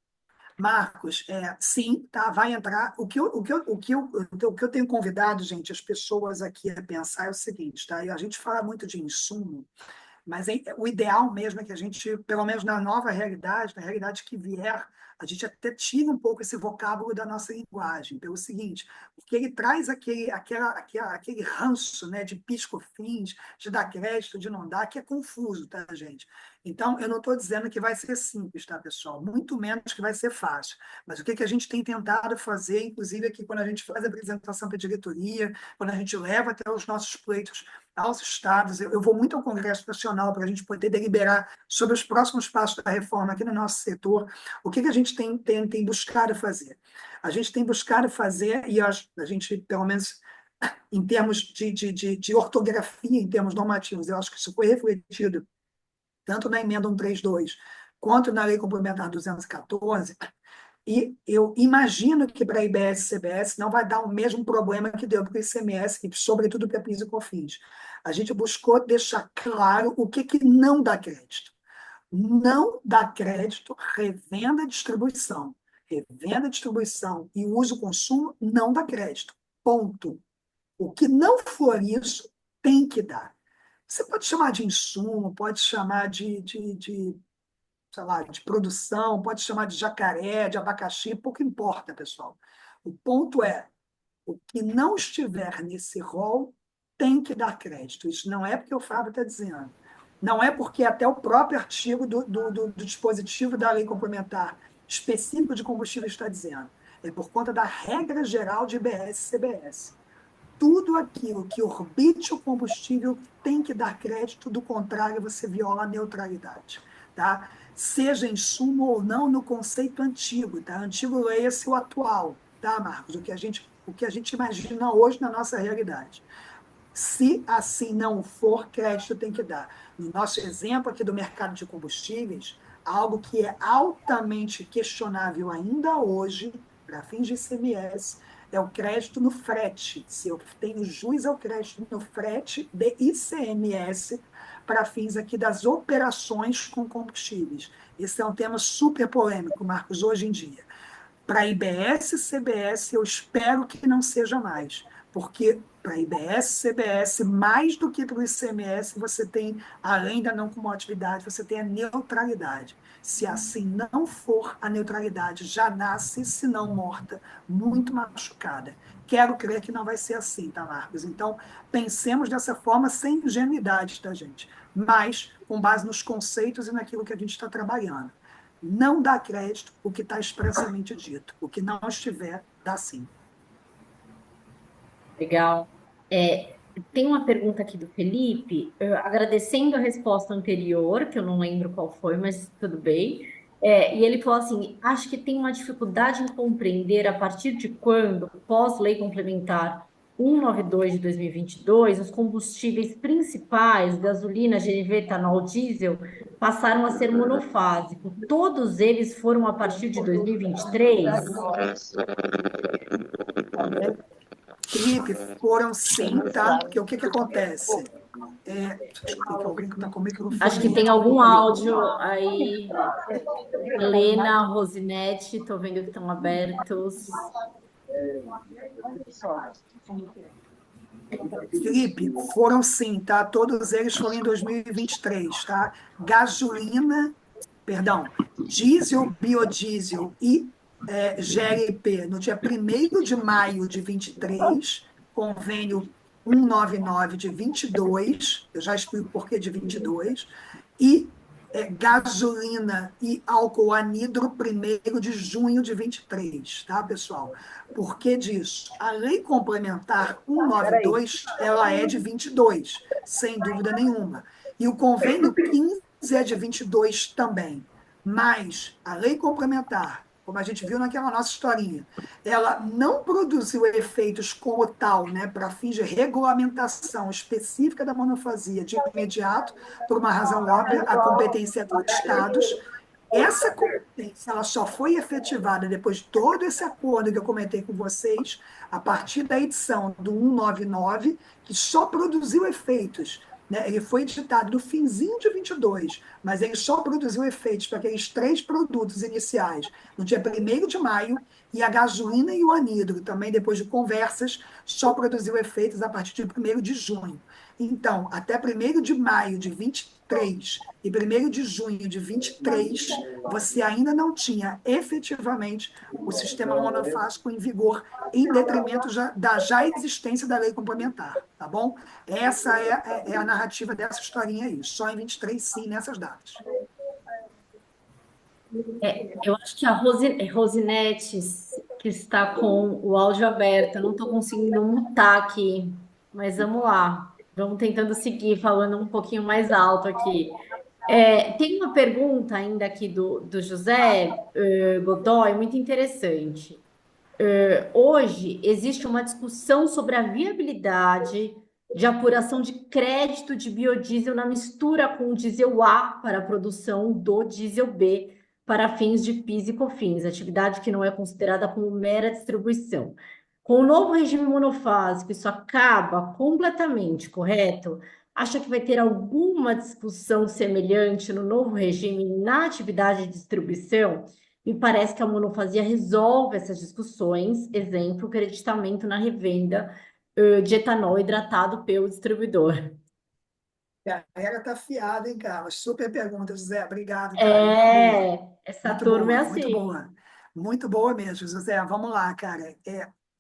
[SPEAKER 3] Marcos, sim, tá, vai entrar. O que eu tenho convidado, gente, as pessoas aqui a pensar é o seguinte, tá? E a gente fala muito de insumo, mas o ideal mesmo é que a gente, pelo menos na nova realidade, na realidade que vier, a gente até tira um pouco esse vocábulo da nossa linguagem, pelo seguinte, porque ele traz aquele ranço, né, de piscofins, de dar crédito, de não dar, que é confuso, tá, gente? Então, eu não estou dizendo que vai ser simples, tá, pessoal? Muito menos que vai ser fácil. Mas o que a gente tem tentado fazer, inclusive aqui quando a gente faz a apresentação para a diretoria, quando a gente leva até os nossos pleitos aos estados. Eu vou muito ao Congresso Nacional para a gente poder deliberar sobre os próximos passos da reforma aqui no nosso setor. O que a gente tem buscado fazer? A gente tem buscado fazer, e a gente, pelo menos em termos de ortografia, em termos normativos, eu acho que isso foi refletido tanto na emenda 132 quanto na Lei Complementar 214, e eu imagino que para a IBS e CBS não vai dar o mesmo problema que deu para o ICMS e, sobretudo, para a PIS e COFINS. A gente buscou deixar claro o que não dá crédito. Não dá crédito revenda e distribuição. Revenda, distribuição e uso e consumo não dá crédito. Ponto. O que não for isso, tem que dar. Você pode chamar de insumo, pode chamar de sei lá, de produção, pode chamar de jacaré, de abacaxi, pouco importa, pessoal. O ponto é, o que não estiver nesse rol tem que dar crédito. Isso não é porque o Fábio está dizendo. Não é porque até o próprio artigo do dispositivo da lei complementar específico de combustível está dizendo. É por conta da regra geral de IBS e CBS. Tudo aquilo que orbite o combustível tem que dar crédito, do contrário, você viola a neutralidade. Tá? Seja insumo ou não no conceito antigo. Tá? Antigo leia-se o atual, tá, Marcos? O que a gente imagina hoje na nossa realidade. Se assim não for, crédito tem que dar. No nosso exemplo aqui do mercado de combustíveis, algo que é altamente questionável ainda hoje, para fins de ICMS, é o crédito no frete. Se eu tenho jus ao crédito no frete de ICMS para fins aqui das operações com combustíveis. Esse é um tema super polêmico, Marcos, hoje em dia. Para IBS e CBS, eu espero que não seja mais, porque para IBS e CBS, mais do que para o ICMS, você tem, além da não cumulatividade, você tem a neutralidade. Se assim não for, a neutralidade já nasce, se não morta, muito machucada. Quero crer que não vai ser assim, tá, Marcos? Então, pensemos dessa forma sem ingenuidade, tá, gente? Mas com base nos conceitos e naquilo que a gente está trabalhando. Não dá crédito o que está expressamente dito. O que não estiver, dá sim.
[SPEAKER 2] Legal. É, tem uma pergunta aqui do Felipe, agradecendo a resposta anterior, que eu não lembro qual foi, mas tudo bem. E ele falou assim: acho que tem uma dificuldade em compreender a partir de quando, pós-lei complementar 192 de 2022, os combustíveis principais, gasolina, GNV, etanol, diesel, passaram a ser monofásico. Todos eles foram a partir de 2023?
[SPEAKER 3] Felipe, foram sim, tá? Porque o que que acontece? Desculpa, que alguém está com o
[SPEAKER 2] Acho
[SPEAKER 3] microfone
[SPEAKER 2] que tem
[SPEAKER 3] muito
[SPEAKER 2] algum
[SPEAKER 3] alto ali.
[SPEAKER 2] áudio aí. Helena, Rosinete, estou vendo que estão abertos.
[SPEAKER 3] Felipe, foram sim, tá? Todos eles foram em 2023, tá? Gasolina, perdão, diesel, biodiesel e GLP no dia 1º de maio de 23, convênio 199 de 22, eu já explico por que de 22, e gasolina e álcool anidro 1º de junho de 23, tá, pessoal? Por que disso? A lei complementar 192, ela é de 22, sem dúvida nenhuma. E o convênio 15 é de 22 também. Mas a lei complementar, como a gente viu naquela nossa historinha, ela não produziu efeitos como tal, né, para fins de regulamentação específica da monofasia de imediato, por uma razão óbvia, a competência é dos estados. Essa competência ela só foi efetivada depois de todo esse acordo que eu comentei com vocês, a partir da edição do 199, que só produziu efeitos, né? Ele foi editado no finzinho de 22, mas ele só produziu efeitos para aqueles três produtos iniciais no dia 1º de maio, e a gasolina e o anidro, também depois de conversas, só produziu efeitos a partir de 1º de junho. Então, até 1º de maio de 23 e 1º de junho de 23, você ainda não tinha efetivamente o sistema monofásico em vigor, em detrimento da já existência da lei complementar, tá bom? Essa é a narrativa dessa historinha aí, só em 23, sim, nessas datas.
[SPEAKER 2] Eu acho que a Rosinete, que está com o áudio aberto, eu não estou conseguindo mutar aqui, mas vamos lá. Vamos tentando seguir falando um pouquinho mais alto aqui. Tem uma pergunta ainda aqui do José Godoy, muito interessante. Hoje existe uma discussão sobre a viabilidade de apuração de crédito de biodiesel na mistura com o diesel A para a produção do diesel B para fins de PIS e COFINS, atividade que não é considerada como mera distribuição. Com o novo regime monofásico, isso acaba completamente, correto? Acha que vai ter alguma discussão semelhante no novo regime na atividade de distribuição? Me parece que a monofasia resolve essas discussões, exemplo, creditamento na revenda de etanol hidratado pelo distribuidor.
[SPEAKER 3] A galera tá afiada, hein, cara? Super pergunta, José. Obrigado, tá? Muito boa.
[SPEAKER 2] Essa
[SPEAKER 3] Muito
[SPEAKER 2] turma é
[SPEAKER 3] boa, muito
[SPEAKER 2] assim.
[SPEAKER 3] boa. Muito boa mesmo, José. Vamos lá, cara.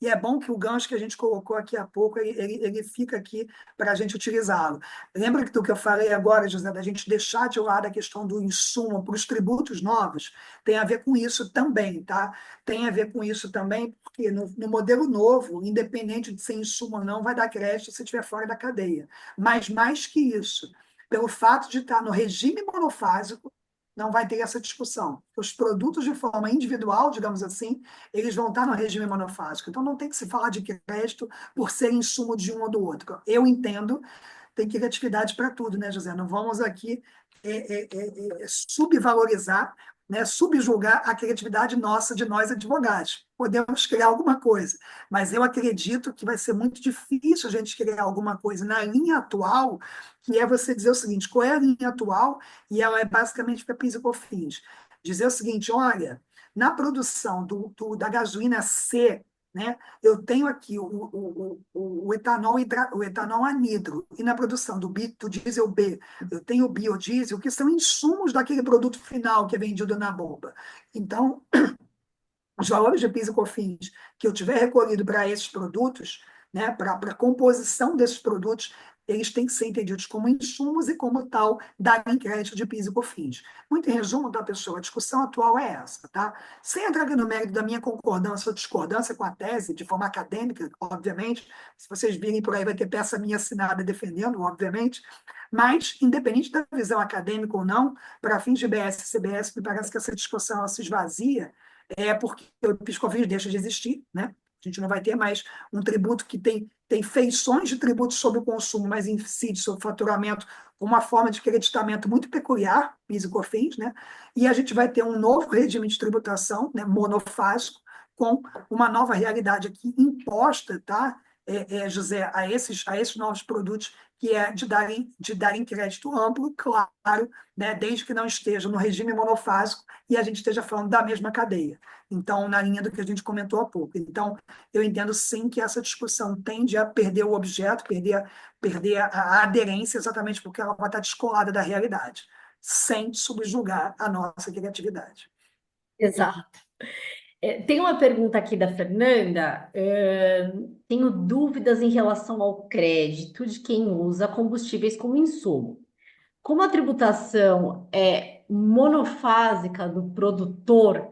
[SPEAKER 3] E é bom que o gancho que a gente colocou aqui há pouco, ele fica aqui para a gente utilizá-lo. Lembra do que eu falei agora, José, da gente deixar de lado a questão do insumo para os tributos novos? Tem a ver com isso também, tá? Tem a ver com isso também, porque no modelo novo, independente de ser insumo ou não, vai dar crédito se estiver fora da cadeia. Mas mais que isso, pelo fato de estar no regime monofásico, não vai ter essa discussão. Os produtos de forma individual, digamos assim, eles vão estar no regime monofásico. Então, não tem que se falar de crédito por ser insumo de um ou do outro. Eu entendo, tem criatividade para tudo, né, José? Não vamos aqui subvalorizar, né, subjugar a criatividade nossa, de nós advogados. Podemos criar alguma coisa, mas eu acredito que vai ser muito difícil a gente criar alguma coisa na linha atual, que é você dizer o seguinte: qual é a linha atual? E ela é basicamente para PIS e COFINS. Dizer o seguinte: olha, na produção da gasolina C, né, eu tenho aqui o etanol, o etanol anidro, e na produção do diesel B, eu tenho o biodiesel, que são insumos daquele produto final que é vendido na bomba. Então, os valores de PIS e COFINS que eu tiver recolhido para esses produtos, né, para a composição desses produtos, eles têm que ser entendidos como insumos e, como tal, darem crédito de PIS e COFINS. Muito em resumo, da pessoa, a discussão atual é essa, tá? Sem entrar aqui no mérito da minha concordância ou discordância com a tese, de forma acadêmica, obviamente, se vocês virem por aí, vai ter peça minha assinada defendendo, obviamente, mas, independente da visão acadêmica ou não, para fins de BS e CBS, me parece que essa discussão ela se esvazia, porque o PIS/COFINS deixa de existir, né? A gente não vai ter mais um tributo que tem feições de tributo sobre o consumo, mas incide sobre o faturamento, com uma forma de creditamento muito peculiar, PIS e COFINS, né? E a gente vai ter um novo regime de tributação, né, monofásico, com uma nova realidade aqui imposta, tá? José, a esses novos produtos, que é de darem crédito amplo, claro, né, desde que não esteja no regime monofásico e a gente esteja falando da mesma cadeia. Então, na linha do que a gente comentou há pouco. Então, eu entendo sim que essa discussão tende a perder o objeto, perder a aderência, exatamente porque ela vai estar descolada da realidade, sem subjugar a nossa criatividade.
[SPEAKER 2] Exato. Tem uma pergunta aqui da Fernanda. Tenho dúvidas em relação ao crédito de quem usa combustíveis como insumo. Como a tributação é monofásica do produtor,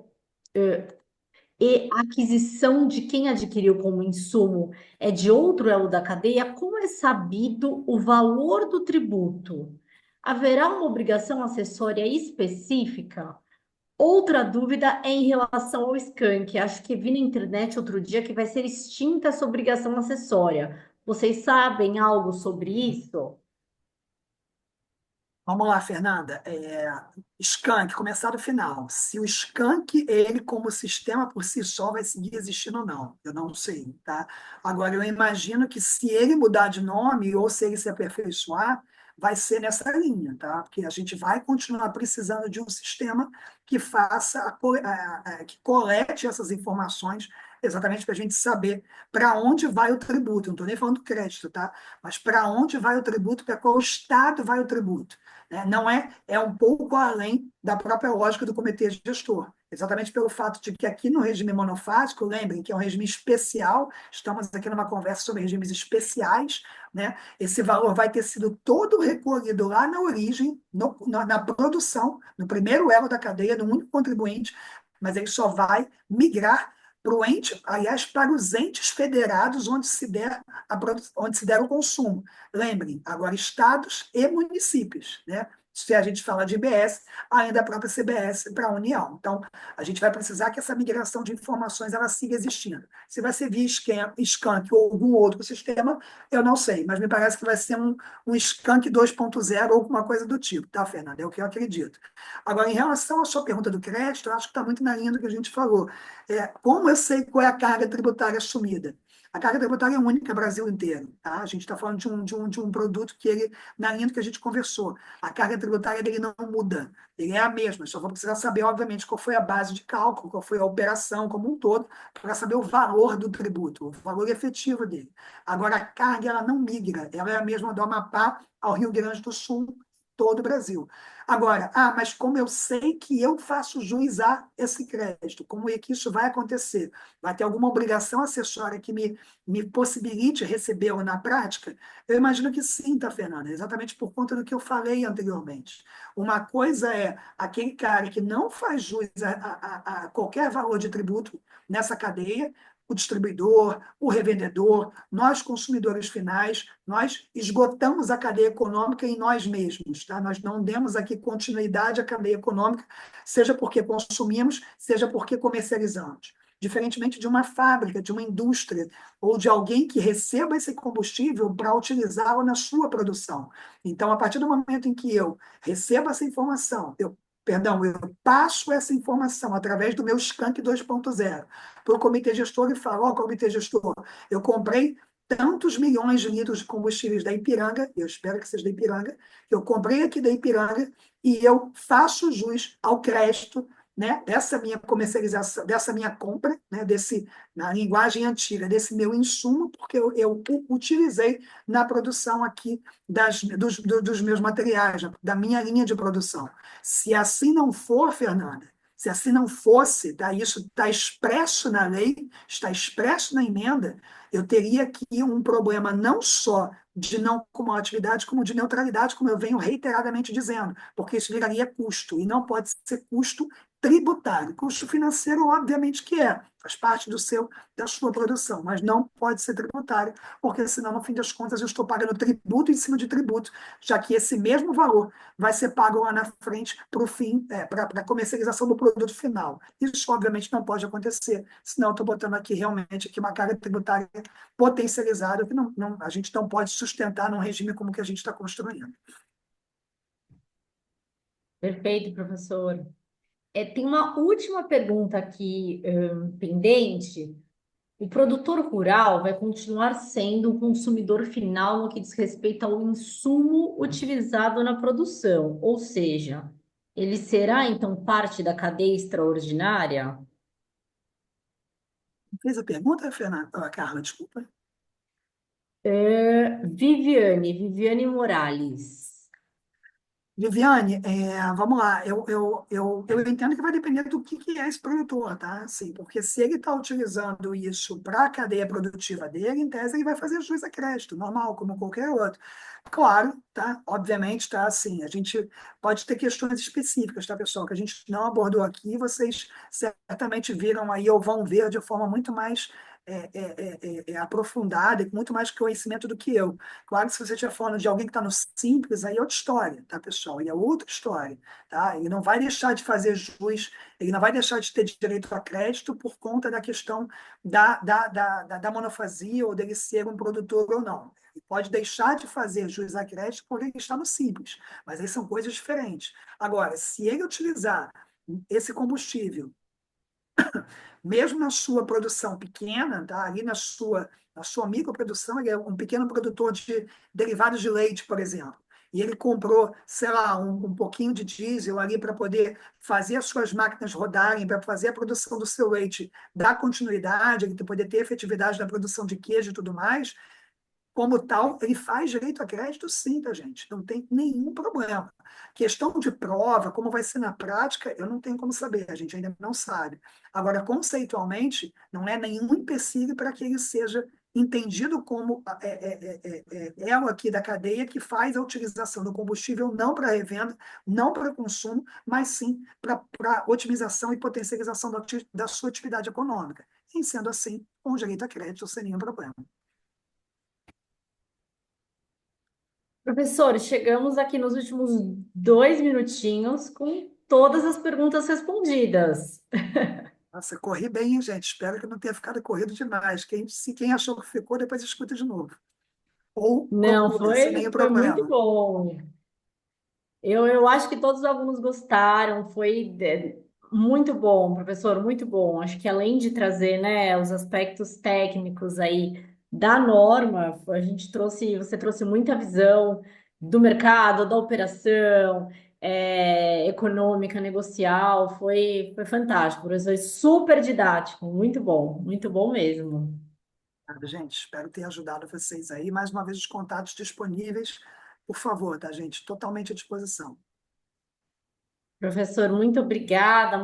[SPEAKER 2] e a aquisição de quem adquiriu como insumo é de outro elo da cadeia, como é sabido o valor do tributo? Haverá uma obrigação acessória específica? Outra dúvida é em relação ao Skank. Acho que vi na internet outro dia que vai ser extinta essa obrigação acessória. Vocês sabem algo sobre isso?
[SPEAKER 3] Vamos lá, Fernanda. Skank, começar do final. Se o Skank, ele como sistema por si só, vai seguir existindo ou não, eu não sei, tá? Agora, eu imagino que se ele mudar de nome ou se ele se aperfeiçoar, vai ser nessa linha, tá? Porque a gente vai continuar precisando de um sistema que faça, que colete essas informações, exatamente para a gente saber para onde vai o tributo. Não estou nem falando do crédito, tá? Mas para onde vai o tributo, para qual estado vai o tributo, né? Não é um pouco além da própria lógica do comitê gestor. Exatamente pelo fato de que aqui no regime monofásico, lembrem que é um regime especial, estamos aqui numa conversa sobre regimes especiais, né? Esse valor vai ter sido todo recolhido lá na origem, na produção, no primeiro elo da cadeia, no único contribuinte, mas ele só vai migrar para o ente, aliás, para os entes federados onde se der o consumo. Lembrem, agora estados e municípios, né? Se a gente fala de IBS, além da própria CBS para a União. Então, a gente vai precisar que essa migração de informações ela siga existindo. Se vai ser via Skank ou algum outro sistema, eu não sei, mas me parece que vai ser um Skank 2.0 ou alguma coisa do tipo, tá, Fernanda? É o que eu acredito. Agora, em relação à sua pergunta do crédito, eu acho que está muito na linha do que a gente falou. Como eu sei qual é a carga tributária assumida? A carga tributária é única no Brasil inteiro, tá? A gente está falando de um produto que ele, na linha do que a gente conversou, a carga tributária dele não muda, ele é a mesma, só vou precisar saber, obviamente, qual foi a base de cálculo, qual foi a operação como um todo, para saber o valor do tributo, o valor efetivo dele. Agora, a carga, ela não migra, ela é a mesma do Amapá ao Rio Grande do Sul, todo o Brasil. Agora, mas como eu sei que eu faço jus a esse crédito, como é que isso vai acontecer? Vai ter alguma obrigação acessória que me possibilite recebê-lo na prática? Eu imagino que sim, tá, Fernanda? Exatamente por conta do que eu falei anteriormente. Uma coisa é aquele cara que não faz jus a qualquer valor de tributo nessa cadeia, o distribuidor, o revendedor, nós, consumidores finais, nós esgotamos a cadeia econômica em nós mesmos, tá? Nós não demos aqui continuidade à cadeia econômica, seja porque consumimos, seja porque comercializamos. Diferentemente de uma fábrica, de uma indústria, ou de alguém que receba esse combustível para utilizá-lo na sua produção. Então, a partir do momento em que eu recebo essa informação, eu passo essa informação através do meu Skank 2.0 para o comitê gestor e falo, ó, comitê gestor, eu comprei tantos milhões de litros de combustíveis da Ipiranga, eu espero que seja da Ipiranga, eu comprei aqui da Ipiranga e eu faço jus ao crédito, né, dessa minha comercialização, dessa minha compra, né, na linguagem antiga, desse meu insumo, porque eu utilizei na produção aqui dos meus materiais, da minha linha de produção. Se assim não for, Fernanda, se assim não fosse, tá, isso está expresso na lei, está expresso na emenda, eu teria aqui um problema não só de não cumulatividade, como de neutralidade, como eu venho reiteradamente dizendo, porque isso viraria custo, e não pode ser custo tributário. Custo financeiro, obviamente que é, faz parte da sua produção, mas não pode ser tributário, porque senão, no fim das contas, eu estou pagando tributo em cima de tributo, já que esse mesmo valor vai ser pago lá na frente para o fim, para a comercialização do produto final. Isso, obviamente, não pode acontecer, senão eu estou botando aqui realmente aqui uma carga tributária potencializada que a gente não pode sustentar num regime como que a gente está construindo.
[SPEAKER 2] Perfeito, professor. Tem uma última pergunta aqui, pendente. O produtor rural vai continuar sendo o consumidor final no que diz respeito ao insumo utilizado na produção, ou seja, ele será então parte da cadeia extraordinária?
[SPEAKER 3] Fez a pergunta, Fernanda? Ah, Carla, desculpa.
[SPEAKER 2] Viviane Morales.
[SPEAKER 3] Viviane, vamos lá, eu entendo que vai depender do que é esse produtor, tá? Assim, porque se ele está utilizando isso para a cadeia produtiva dele, em tese ele vai fazer jus a crédito, normal, como qualquer outro. Claro, tá? Obviamente, tá? Assim, a gente pode ter questões específicas, tá, pessoal, que a gente não abordou aqui, vocês certamente viram aí ou vão ver de forma muito mais aprofundada e com muito mais conhecimento do que eu. Claro que se você estiver falando de alguém que está no simples, aí é outra história, tá, pessoal? Aí é outra história, tá? Ele não vai deixar de fazer jus, ele não vai deixar de ter direito a crédito por conta da questão da monofasia ou dele ser um produtor ou não. Ele pode deixar de fazer jus a crédito por ele estar no simples, mas aí são coisas diferentes. Agora, se ele utilizar esse combustível mesmo na sua produção pequena, tá? Ali na sua microprodução, ele é um pequeno produtor de derivados de leite, por exemplo. E ele comprou, sei lá, um pouquinho de diesel ali para poder fazer as suas máquinas rodarem, para fazer a produção do seu leite dar continuidade, ele poder ter efetividade na produção de queijo e tudo mais. Como tal, ele faz direito a crédito, sim, tá, gente? Não tem nenhum problema. Questão de prova, como vai ser na prática, eu não tenho como saber, a gente ainda não sabe. Agora, conceitualmente, não é nenhum empecilho para que ele seja entendido como elo aqui da cadeia que faz a utilização do combustível não para revenda, não para consumo, mas sim para otimização e potencialização da sua atividade econômica. E sendo assim, com direito a crédito, sem nenhum problema.
[SPEAKER 2] Professor, chegamos aqui nos últimos 2 minutinhos com todas as perguntas respondidas.
[SPEAKER 3] Nossa, corri bem, hein, gente? Espero que não tenha ficado corrido demais. Quem achou que ficou, depois escuta de novo. Ou
[SPEAKER 2] Não,
[SPEAKER 3] consulta, sem
[SPEAKER 2] foi,
[SPEAKER 3] nenhum
[SPEAKER 2] foi muito
[SPEAKER 3] problema.
[SPEAKER 2] bom. Eu acho que todos os alunos gostaram, muito bom, professor, muito bom. Acho que além de trazer, né, os aspectos técnicos aí da norma, você trouxe muita visão do mercado, da operação, econômica, negocial, foi fantástico, professor, super didático, muito bom mesmo.
[SPEAKER 3] Tá, gente, espero ter ajudado vocês aí. Mais uma vez, os contatos disponíveis. Por favor, tá, gente? Totalmente à disposição.
[SPEAKER 2] Professor, muito obrigada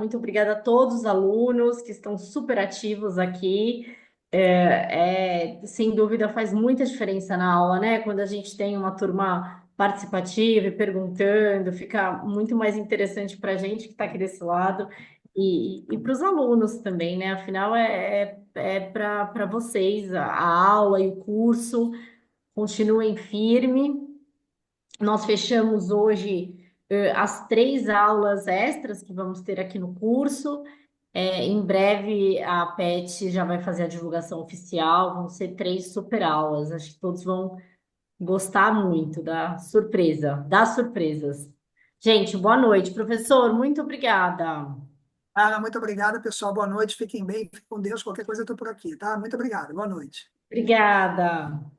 [SPEAKER 2] a todos os alunos que estão super ativos aqui. Sem dúvida faz muita diferença na aula, né? Quando a gente tem uma turma participativa e perguntando, fica muito mais interessante para a gente que está aqui desse lado. E para os alunos também, né? Afinal, é para vocês a aula e o curso. Continuem firme. Nós fechamos hoje as 3 aulas extras que vamos ter aqui no curso. Em breve a PET já vai fazer a divulgação oficial. Vão ser 3 super aulas. Acho que todos vão gostar muito da surpresa, das surpresas. Gente, boa noite, professor. Muito obrigada.
[SPEAKER 3] Ah, muito obrigado, pessoal. Boa noite. Fiquem bem, fiquem com Deus. Qualquer coisa eu estou por aqui, tá? Muito obrigado. Boa noite.
[SPEAKER 2] Obrigada.